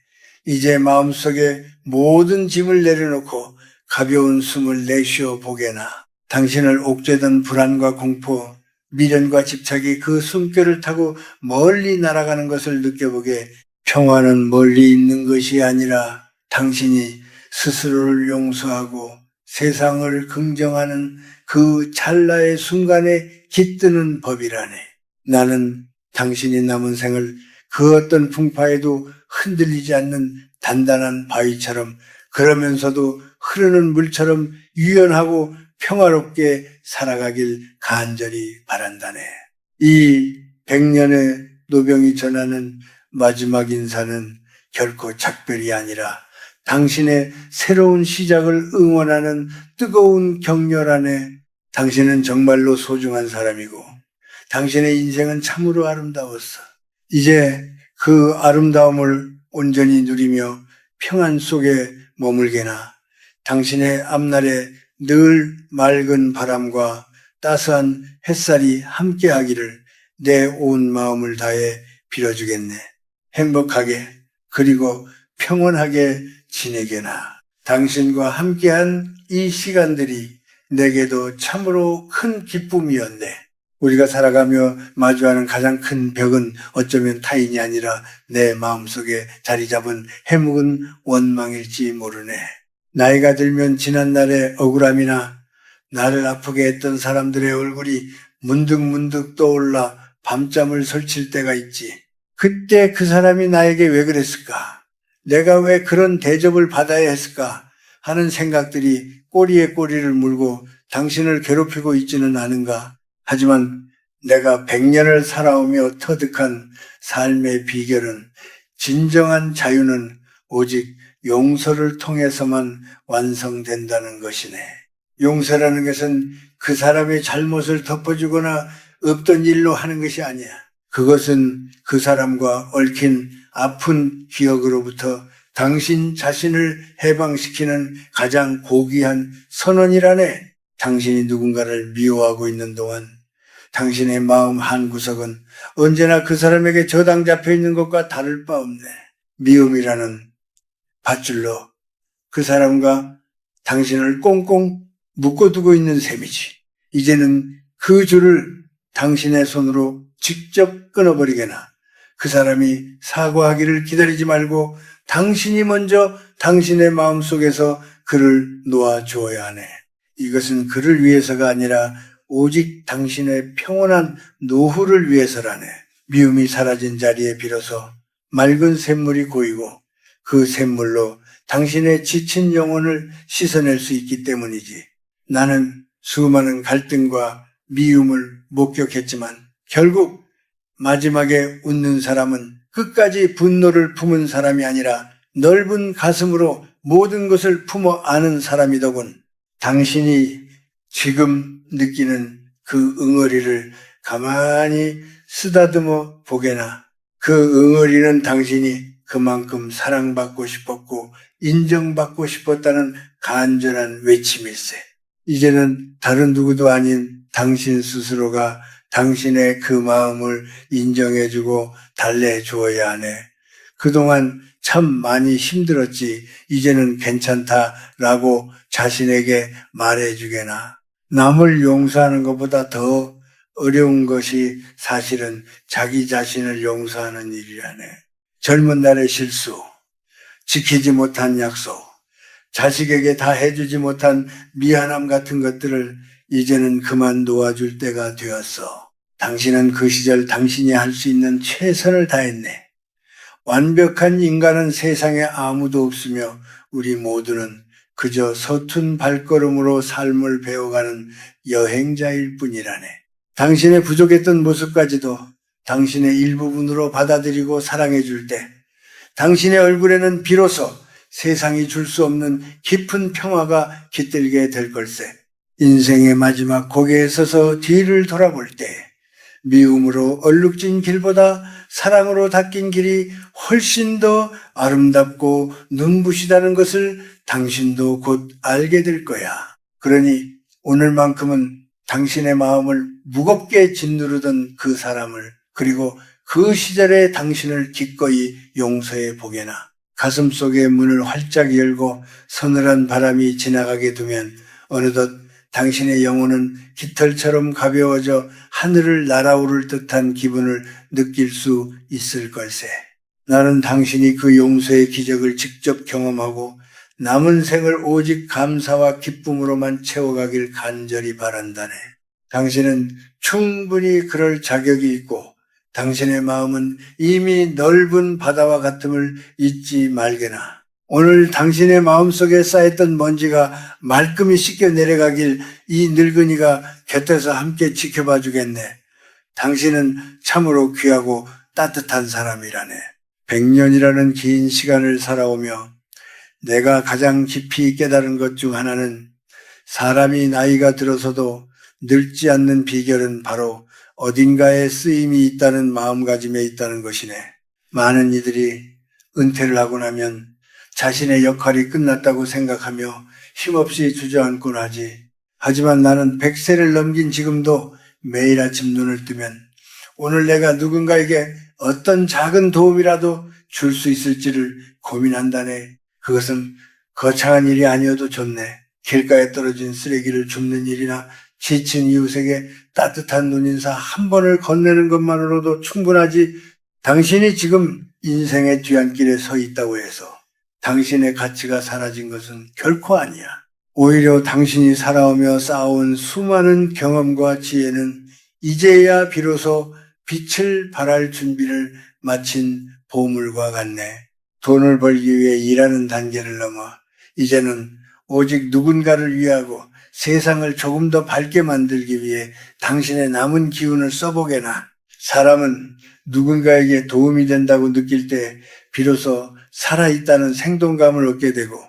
이제 마음속에 모든 짐을 내려놓고 가벼운 숨을 내쉬어 보게나. 당신을 옥죄던 불안과 공포, 미련과 집착이 그 숨결을 타고 멀리 날아가는 것을 느껴보게. 평화는 멀리 있는 것이 아니라 당신이 스스로를 용서하고 세상을 긍정하는 그 찰나의 순간에 깃드는 법이라네. 나는 당신이 남은 생을 그 어떤 풍파에도 흔들리지 않는 단단한 바위처럼, 그러면서도 흐르는 물처럼 유연하고 평화롭게 살아가길 간절히 바란다네. 이 100년의 노병이 전하는 마지막 인사는 결코 작별이 아니라 당신의 새로운 시작을 응원하는 뜨거운 격려라네. 당신은 정말로 소중한 사람이고 당신의 인생은 참으로 아름다웠어. 이제 그 아름다움을 온전히 누리며 평안 속에 머물게나. 당신의 앞날에 늘 맑은 바람과 따스한 햇살이 함께하기를 내 온 마음을 다해 빌어주겠네. 행복하게 그리고 평온하게 지내게나. 당신과 함께한 이 시간들이 내게도 참으로 큰 기쁨이었네. 우리가 살아가며 마주하는 가장 큰 벽은 어쩌면 타인이 아니라 내 마음속에 자리 잡은 해묵은 원망일지 모르네. 나이가 들면 지난날의 억울함이나 나를 아프게 했던 사람들의 얼굴이 문득문득 떠올라 밤잠을 설칠 때가 있지. 그때 그 사람이 나에게 왜 그랬을까? 내가 왜 그런 대접을 받아야 했을까? 하는 생각들이 꼬리에 꼬리를 물고 당신을 괴롭히고 있지는 않은가? 하지만 내가 100년을 살아오며 터득한 삶의 비결은, 진정한 자유는 오직 용서를 통해서만 완성된다는 것이네. 용서라는 것은 그 사람의 잘못을 덮어주거나 없던 일로 하는 것이 아니야. 그것은 그 사람과 얽힌 아픈 기억으로부터 당신 자신을 해방시키는 가장 고귀한 선언이라네. 당신이 누군가를 미워하고 있는 동안 당신의 마음 한구석은 언제나 그 사람에게 저당 잡혀 있는 것과 다를 바 없네. 미움이라는 밧줄로 그 사람과 당신을 꽁꽁 묶어두고 있는 셈이지. 이제는 그 줄을 당신의 손으로 직접 끊어버리게나. 그 사람이 사과하기를 기다리지 말고 당신이 먼저 당신의 마음속에서 그를 놓아주어야 하네. 이것은 그를 위해서가 아니라 오직 당신의 평온한 노후를 위해서라네. 미움이 사라진 자리에 비로소 맑은 샘물이 고이고 그 샘물로 당신의 지친 영혼을 씻어낼 수 있기 때문이지. 나는 수많은 갈등과 미움을 목격했지만 결국 마지막에 웃는 사람은 끝까지 분노를 품은 사람이 아니라 넓은 가슴으로 모든 것을 품어 안은 사람이더군. 당신이 지금 느끼는 그 응어리를 가만히 쓰다듬어 보게나. 그 응어리는 당신이 그만큼 사랑받고 싶었고 인정받고 싶었다는 간절한 외침일세. 이제는 다른 누구도 아닌 당신 스스로가 당신의 그 마음을 인정해주고 달래주어야 하네. 그동안 참 많이 힘들었지. 이제는 괜찮다라고 자신에게 말해주게나. 남을 용서하는 것보다 더 어려운 것이 사실은 자기 자신을 용서하는 일이라네. 젊은 날의 실수, 지키지 못한 약속, 자식에게 다 해주지 못한 미안함 같은 것들을 이제는 그만 놓아줄 때가 되었어. 당신은 그 시절 당신이 할 수 있는 최선을 다했네. 완벽한 인간은 세상에 아무도 없으며 우리 모두는 그저 서툰 발걸음으로 삶을 배워가는 여행자일 뿐이라네. 당신의 부족했던 모습까지도 당신의 일부분으로 받아들이고 사랑해 줄 때, 당신의 얼굴에는 비로소 세상이 줄 수 없는 깊은 평화가 깃들게 될 걸세. 인생의 마지막 고개에 서서 뒤를 돌아볼 때 미움으로 얼룩진 길보다 사랑으로 닦인 길이 훨씬 더 아름답고 눈부시다는 것을 당신도 곧 알게 될 거야. 그러니 오늘만큼은 당신의 마음을 무겁게 짓누르던 그 사람을, 그리고 그 시절의 당신을 기꺼이 용서해 보게나. 가슴속의 문을 활짝 열고 서늘한 바람이 지나가게 두면 어느덧 당신의 영혼은 깃털처럼 가벼워져 하늘을 날아오를 듯한 기분을 느낄 수 있을 걸세. 나는 당신이 그 용서의 기적을 직접 경험하고 남은 생을 오직 감사와 기쁨으로만 채워가길 간절히 바란다네. 당신은 충분히 그럴 자격이 있고 당신의 마음은 이미 넓은 바다와 같음을 잊지 말게나. 오늘 당신의 마음속에 쌓였던 먼지가 말끔히 씻겨 내려가길 이 늙은이가 곁에서 함께 지켜봐 주겠네. 당신은 참으로 귀하고 따뜻한 사람이라네. 100년이라는 긴 시간을 살아오며 내가 가장 깊이 깨달은 것 중 하나는 사람이 나이가 들어서도 늙지 않는 비결은 바로 어딘가에 쓰임이 있다는 마음가짐에 있다는 것이네. 많은 이들이 은퇴를 하고 나면 자신의 역할이 끝났다고 생각하며 힘없이 주저앉곤 하지. 하지만 나는 100세를 넘긴 지금도 매일 아침 눈을 뜨면 오늘 내가 누군가에게 어떤 작은 도움이라도 줄 수 있을지를 고민한다네. 그것은 거창한 일이 아니어도 좋네. 길가에 떨어진 쓰레기를 줍는 일이나 지친 이웃에게 따뜻한 눈인사 한 번을 건네는 것만으로도 충분하지. 당신이 지금 인생의 뒤안길에 서 있다고 해서 당신의 가치가 사라진 것은 결코 아니야. 오히려 당신이 살아오며 쌓아온 수많은 경험과 지혜는 이제야 비로소 빛을 발할 준비를 마친 보물과 같네. 돈을 벌기 위해 일하는 단계를 넘어 이제는 오직 누군가를 위하고 세상을 조금 더 밝게 만들기 위해 당신의 남은 기운을 써보게나. 사람은 누군가에게 도움이 된다고 느낄 때 비로소 살아있다는 생동감을 얻게 되고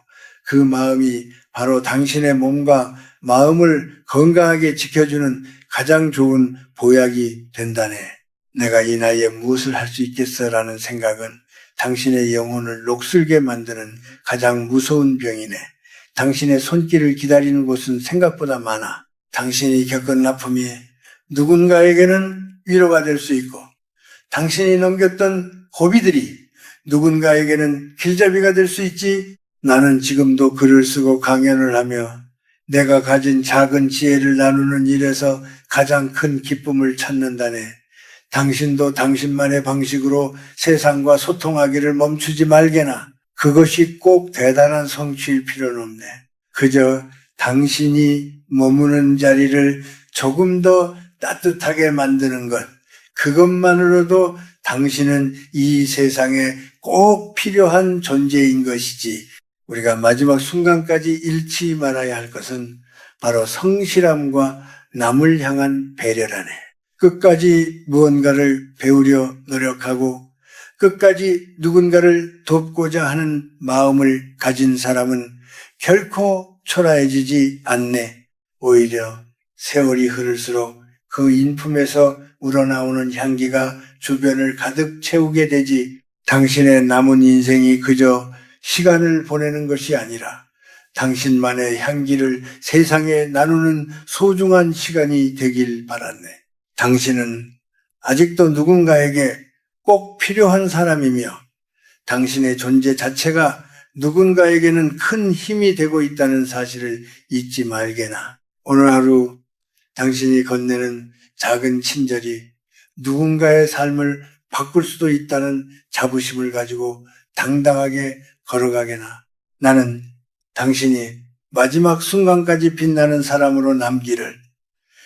그 마음이 바로 당신의 몸과 마음을 건강하게 지켜주는 가장 좋은 보약이 된다네. 내가 이 나이에 무엇을 할 수 있겠어라는 생각은 당신의 영혼을 녹슬게 만드는 가장 무서운 병이네. 당신의 손길을 기다리는 곳은 생각보다 많아. 당신이 겪은 아픔이 누군가에게는 위로가 될 수 있고 당신이 넘겼던 고비들이 누군가에게는 길잡이가 될 수 있지. 나는 지금도 글을 쓰고 강연을 하며 내가 가진 작은 지혜를 나누는 일에서 가장 큰 기쁨을 찾는다네. 당신도 당신만의 방식으로 세상과 소통하기를 멈추지 말게나. 그것이 꼭 대단한 성취일 필요는 없네. 그저 당신이 머무는 자리를 조금 더 따뜻하게 만드는 것, 그것만으로도 당신은 이 세상에 꼭 필요한 존재인 것이지. 우리가 마지막 순간까지 잃지 말아야 할 것은 바로 성실함과 남을 향한 배려라네. 끝까지 무언가를 배우려 노력하고 끝까지 누군가를 돕고자 하는 마음을 가진 사람은 결코 초라해지지 않네. 오히려 세월이 흐를수록 그 인품에서 우러나오는 향기가 주변을 가득 채우게 되지. 당신의 남은 인생이 그저 시간을 보내는 것이 아니라 당신만의 향기를 세상에 나누는 소중한 시간이 되길 바랐네. 당신은 아직도 누군가에게 꼭 필요한 사람이며 당신의 존재 자체가 누군가에게는 큰 힘이 되고 있다는 사실을 잊지 말게나. 오늘 하루 당신이 건네는 작은 친절이 누군가의 삶을 바꿀 수도 있다는 자부심을 가지고 당당하게 걸어가게나. 나는 당신이 마지막 순간까지 빛나는 사람으로 남기를,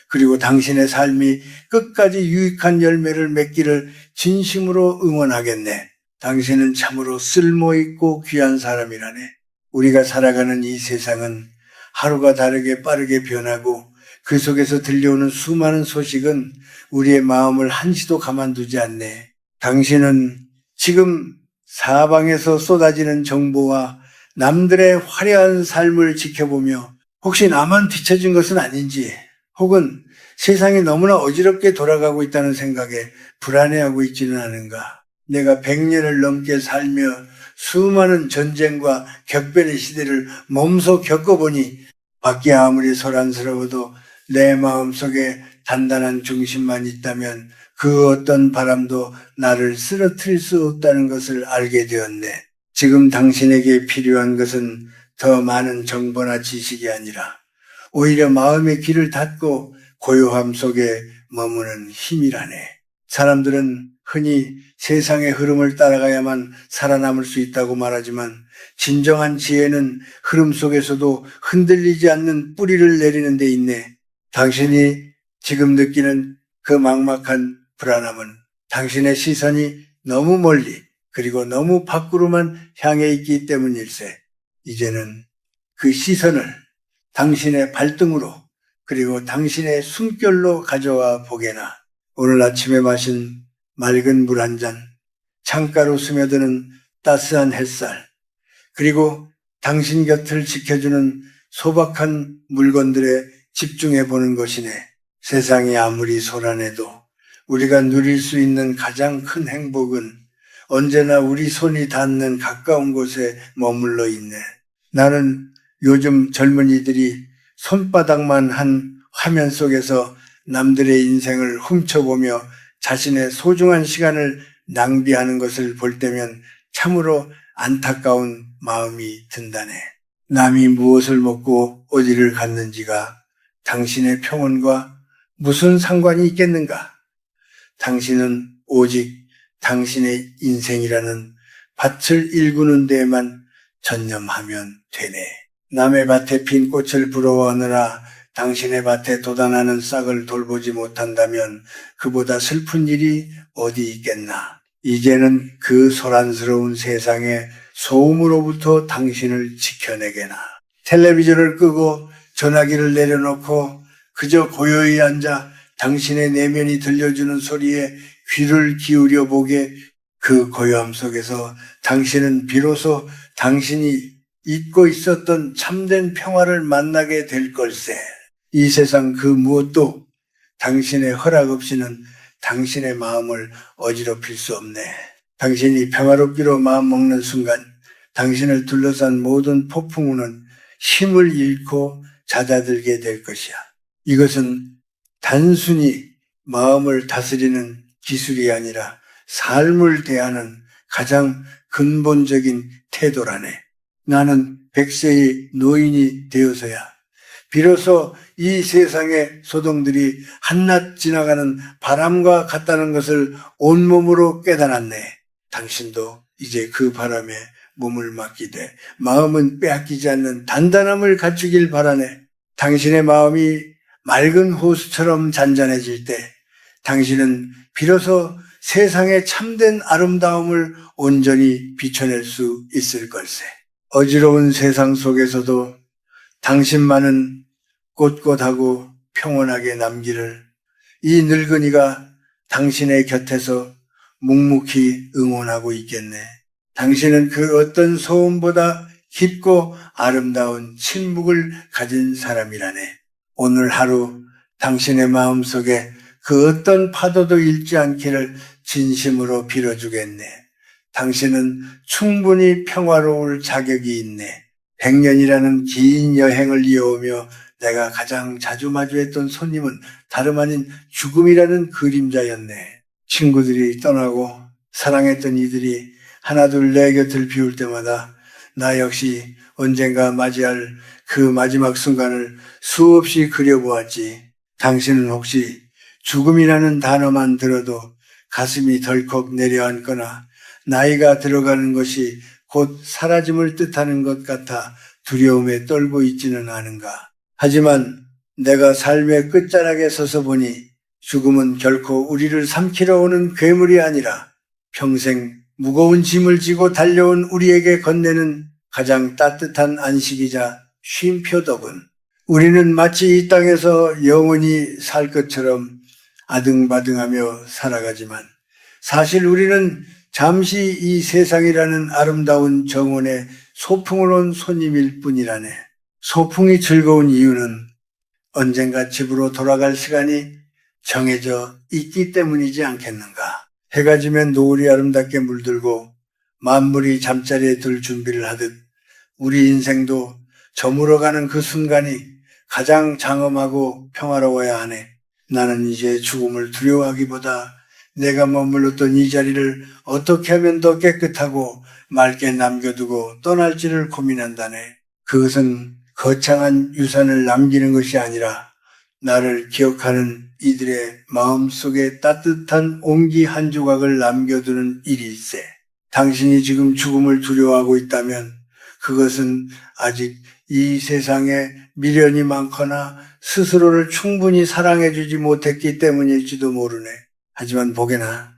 그리고 당신의 삶이 끝까지 유익한 열매를 맺기를 진심으로 응원하겠네. 당신은 참으로 쓸모있고 귀한 사람이라네. 우리가 살아가는 이 세상은 하루가 다르게 빠르게 변하고 그 속에서 들려오는 수많은 소식은 우리의 마음을 한시도 가만두지 않네. 당신은 지금 사방에서 쏟아지는 정보와 남들의 화려한 삶을 지켜보며 혹시 나만 뒤처진 것은 아닌지, 혹은 세상이 너무나 어지럽게 돌아가고 있다는 생각에 불안해하고 있지는 않은가. 내가 100년을 넘게 살며 수많은 전쟁과 격변의 시대를 몸소 겪어보니 밖이 아무리 소란스러워도 내 마음속에 단단한 중심만 있다면 그 어떤 바람도 나를 쓰러뜨릴 수 없다는 것을 알게 되었네. 지금 당신에게 필요한 것은 더 많은 정보나 지식이 아니라 오히려 마음의 귀를 닫고 고요함 속에 머무는 힘이라네. 사람들은 흔히 세상의 흐름을 따라가야만 살아남을 수 있다고 말하지만 진정한 지혜는 흐름 속에서도 흔들리지 않는 뿌리를 내리는 데 있네. 당신이 지금 느끼는 그 막막한 불안함은 당신의 시선이 너무 멀리 그리고 너무 밖으로만 향해 있기 때문일세. 이제는 그 시선을 당신의 발등으로 그리고 당신의 숨결로 가져와 보게나. 오늘 아침에 마신 맑은 물 한 잔, 창가로 스며드는 따스한 햇살, 그리고 당신 곁을 지켜주는 소박한 물건들에 집중해 보는 것이네. 세상이 아무리 소란해도 우리가 누릴 수 있는 가장 큰 행복은 언제나 우리 손이 닿는 가까운 곳에 머물러 있네. 나는 요즘 젊은이들이 손바닥만 한 화면 속에서 남들의 인생을 훔쳐보며 자신의 소중한 시간을 낭비하는 것을 볼 때면 참으로 안타까운 마음이 든다네. 남이 무엇을 먹고 어디를 갔는지가 당신의 평온과 무슨 상관이 있겠는가? 당신은 오직 당신의 인생이라는 밭을 일구는 데에만 전념하면 되네. 남의 밭에 핀 꽃을 부러워하느라 당신의 밭에 돋아나는 싹을 돌보지 못한다면 그보다 슬픈 일이 어디 있겠나. 이제는 그 소란스러운 세상의 소음으로부터 당신을 지켜내게나. 텔레비전을 끄고 전화기를 내려놓고 그저 고요히 앉아 당신의 내면이 들려주는 소리에 귀를 기울여 보게. 그 고요함 속에서 당신은 비로소 당신이 잊고 있었던 참된 평화를 만나게 될 걸세. 이 세상 그 무엇도 당신의 허락 없이는 당신의 마음을 어지럽힐 수 없네. 당신이 평화롭기로 마음먹는 순간 당신을 둘러싼 모든 폭풍우는 힘을 잃고 잦아들게 될 것이야. 이것은 단순히 마음을 다스리는 기술이 아니라 삶을 대하는 가장 근본적인 태도라네. 나는 100세의 노인이 되어서야 비로소 이 세상의 소동들이 한낱 지나가는 바람과 같다는 것을 온몸으로 깨달았네. 당신도 이제 그 바람에 몸을 맡기되 마음은 빼앗기지 않는 단단함을 갖추길 바라네. 당신의 마음이 맑은 호수처럼 잔잔해질 때 당신은 비로소 세상의 참된 아름다움을 온전히 비춰낼 수 있을 걸세. 어지러운 세상 속에서도 당신만은 꼿꼿하고 평온하게 남기를 이 늙은이가 당신의 곁에서 묵묵히 응원하고 있겠네. 당신은 그 어떤 소음보다 깊고 아름다운 침묵을 가진 사람이라네. 오늘 하루 당신의 마음속에 그 어떤 파도도 일지 않기를 진심으로 빌어주겠네. 당신은 충분히 평화로울 자격이 있네. 100년이라는 긴 여행을 이어오며 내가 가장 자주 마주했던 손님은 다름 아닌 죽음이라는 그림자였네. 친구들이 떠나고 사랑했던 이들이 하나둘 내 곁을 비울 때마다 나 역시 언젠가 맞이할 그 마지막 순간을 수없이 그려보았지. 당신은 혹시 죽음이라는 단어만 들어도 가슴이 덜컥 내려앉거나 나이가 들어가는 것이 곧 사라짐을 뜻하는 것 같아 두려움에 떨고 있지는 않은가. 하지만 내가 삶의 끝자락에 서서 보니 죽음은 결코 우리를 삼키러 오는 괴물이 아니라 평생 무거운 짐을 지고 달려온 우리에게 건네는 가장 따뜻한 안식이자 쉼표더군. 우리는 마치 이 땅에서 영원히 살 것처럼 아등바등하며 살아가지만 사실 우리는 잠시 이 세상이라는 아름다운 정원에 소풍을 온 손님일 뿐이라네. 소풍이 즐거운 이유는 언젠가 집으로 돌아갈 시간이 정해져 있기 때문이지 않겠는가. 해가 지면 노을이 아름답게 물들고 만물이 잠자리에 들 준비를 하듯 우리 인생도 저물어가는 그 순간이 가장 장엄하고 평화로워야 하네. 나는 이제 죽음을 두려워하기보다 내가 머물렀던 이 자리를 어떻게 하면 더 깨끗하고 맑게 남겨두고 떠날지를 고민한다네. 그것은 거창한 유산을 남기는 것이 아니라 나를 기억하는 이들의 마음속에 따뜻한 온기 한 조각을 남겨두는 일일세. 당신이 지금 죽음을 두려워하고 있다면 그것은 아직 이 세상에 미련이 많거나 스스로를 충분히 사랑해주지 못했기 때문일지도 모르네. 하지만 보게나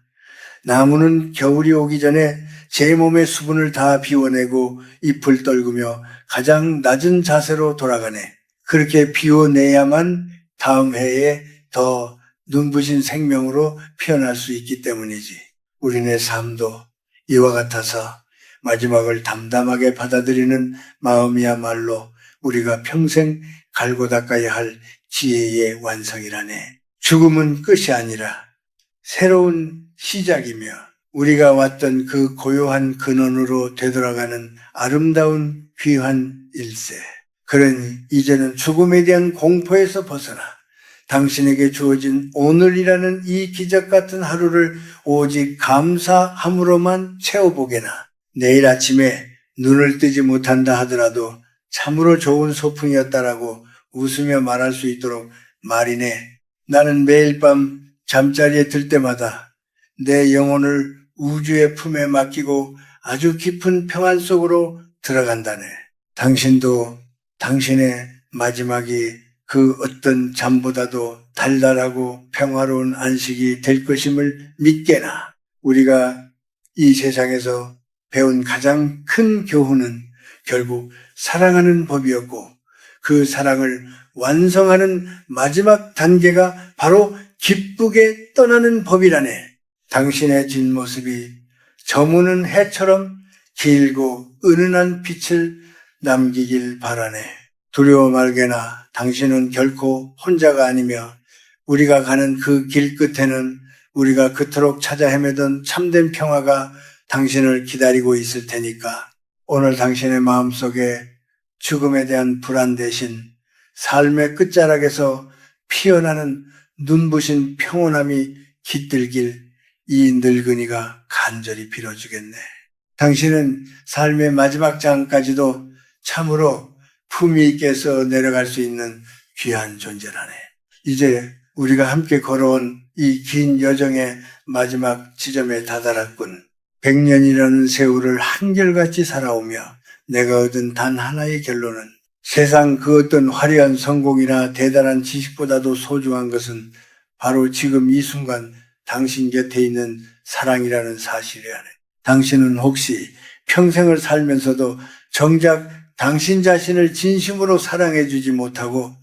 나무는 겨울이 오기 전에 제 몸의 수분을 다 비워내고 잎을 떨구며 가장 낮은 자세로 돌아가네. 그렇게 비워내야만 다음 해에 더 눈부신 생명으로 피어날 수 있기 때문이지. 우리네 삶도 이와 같아서 마지막을 담담하게 받아들이는 마음이야말로 우리가 평생 갈고 닦아야 할 지혜의 완성이라네. 죽음은 끝이 아니라 새로운 시작이며 우리가 왔던 그 고요한 근원으로 되돌아가는 아름다운 귀한 일세. 그러니 이제는 죽음에 대한 공포에서 벗어나 당신에게 주어진 오늘이라는 이 기적 같은 하루를 오직 감사함으로만 채워보게나. 내일 아침에 눈을 뜨지 못한다 하더라도 참으로 좋은 소풍이었다라고 웃으며 말할 수 있도록 말이네. 나는 매일 밤 잠자리에 들 때마다 내 영혼을 우주의 품에 맡기고 아주 깊은 평안 속으로 들어간다네. 당신도 당신의 마지막이 그 어떤 잠보다도 달달하고 평화로운 안식이 될 것임을 믿게나. 우리가 이 세상에서 배운 가장 큰 교훈은 결국 사랑하는 법이었고 그 사랑을 완성하는 마지막 단계가 바로 기쁘게 떠나는 법이라네. 당신의 뒷모습이 저무는 해처럼 길고 은은한 빛을 남기길 바라네. 두려워 말게나. 당신은 결코 혼자가 아니며 우리가 가는 그 길 끝에는 우리가 그토록 찾아 헤매던 참된 평화가 당신을 기다리고 있을 테니까 오늘 당신의 마음속에 죽음에 대한 불안 대신 삶의 끝자락에서 피어나는 눈부신 평온함이 깃들길 이 늙은이가 간절히 빌어주겠네. 당신은 삶의 마지막 장까지도 참으로 품위 있게 써 내려갈 수 있는 귀한 존재라네. 이제 우리가 함께 걸어온 이 긴 여정의 마지막 지점에 다다랐군. 100년이라는 세월을 한결같이 살아오며 내가 얻은 단 하나의 결론은 세상 그 어떤 화려한 성공이나 대단한 지식보다도 소중한 것은 바로 지금 이 순간 당신 곁에 있는 사랑이라는 사실이라네. 당신은 혹시 평생을 살면서도 정작 당신 자신을 진심으로 사랑해주지 못하고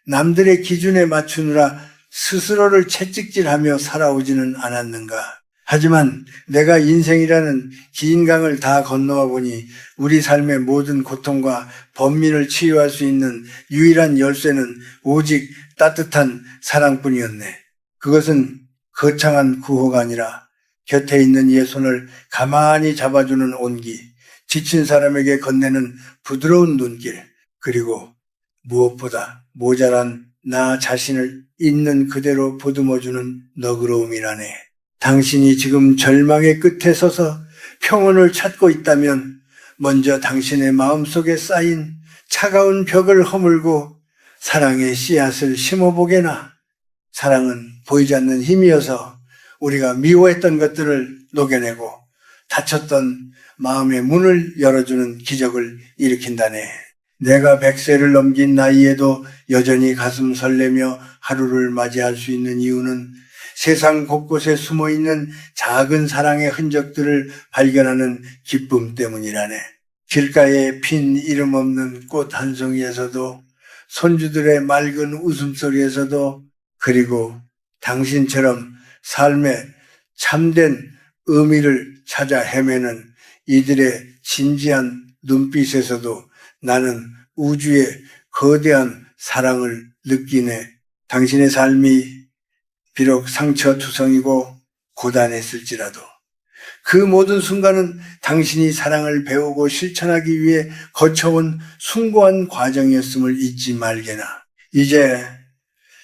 남들의 기준에 맞추느라 스스로를 채찍질하며 살아오지는 않았는가? 하지만 내가 인생이라는 긴 강을 다 건너와 보니 우리 삶의 모든 고통과 번민을 치유할 수 있는 유일한 열쇠는 오직 따뜻한 사랑뿐이었네. 그것은 거창한 구호가 아니라 곁에 있는 이의 손을 가만히 잡아주는 온기, 지친 사람에게 건네는 부드러운 눈길, 그리고 무엇보다 모자란 나 자신을 있는 그대로 보듬어주는 너그러움이라네. 당신이 지금 절망의 끝에 서서 평온을 찾고 있다면 먼저 당신의 마음속에 쌓인 차가운 벽을 허물고 사랑의 씨앗을 심어보게나. 사랑은 보이지 않는 힘이어서 우리가 미워했던 것들을 녹여내고 닫혔던 마음의 문을 열어주는 기적을 일으킨다네. 내가 100세를 넘긴 나이에도 여전히 가슴 설레며 하루를 맞이할 수 있는 이유는 세상 곳곳에 숨어있는 작은 사랑의 흔적들을 발견하는 기쁨 때문이라네. 길가에 핀 이름 없는 꽃 한 송이에서도, 손주들의 맑은 웃음소리에서도, 그리고 당신처럼 삶의 참된 의미를 찾아 헤매는 이들의 진지한 눈빛에서도 나는 우주의 거대한 사랑을 느끼네. 당신의 삶이 비록 상처투성이고 고단했을지라도 그 모든 순간은 당신이 사랑을 배우고 실천하기 위해 거쳐온 숭고한 과정이었음을 잊지 말게나. 이제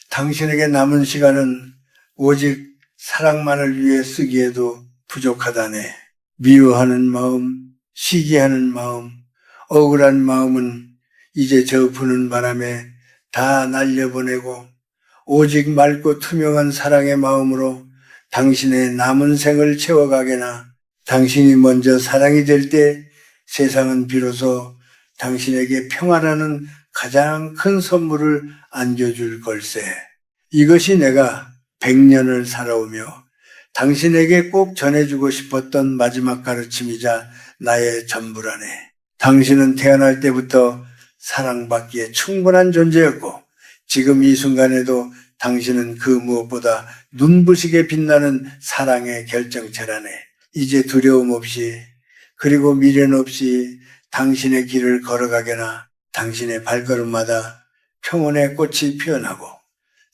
당신에게 남은 시간은 오직 사랑만을 위해 쓰기에도 부족하다네. 미워하는 마음, 시기하는 마음, 억울한 마음은 이제 저 부는 바람에 다 날려보내고 오직 맑고 투명한 사랑의 마음으로 당신의 남은 생을 채워가게나. 당신이 먼저 사랑이 될 때 세상은 비로소 당신에게 평화라는 가장 큰 선물을 안겨줄 걸세. 이것이 내가 100년을 살아오며 당신에게 꼭 전해주고 싶었던 마지막 가르침이자 나의 전부라네. 당신은 태어날 때부터 사랑받기에 충분한 존재였고 지금 이 순간에도 당신은 그 무엇보다 눈부시게 빛나는 사랑의 결정체라네. 이제 두려움 없이 그리고 미련 없이 당신의 길을 걸어가게나. 당신의 발걸음마다 평온의 꽃이 피어나고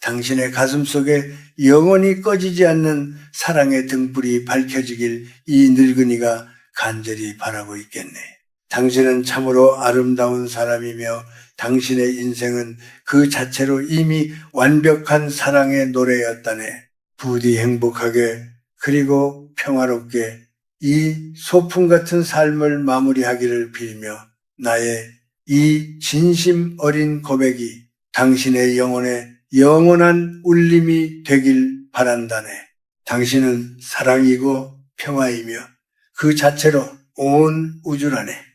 당신의 가슴 속에 영원히 꺼지지 않는 사랑의 등불이 밝혀지길 이 늙은이가 간절히 바라고 있겠네. 당신은 참으로 아름다운 사람이며 당신의 인생은 그 자체로 이미 완벽한 사랑의 노래였다네. 부디 행복하게 그리고 평화롭게 이 소풍 같은 삶을 마무리하기를 빌며 나의 이 진심 어린 고백이 당신의 영혼에 영원한 울림이 되길 바란다네. 당신은 사랑이고 평화이며 그 자체로 온 우주라네.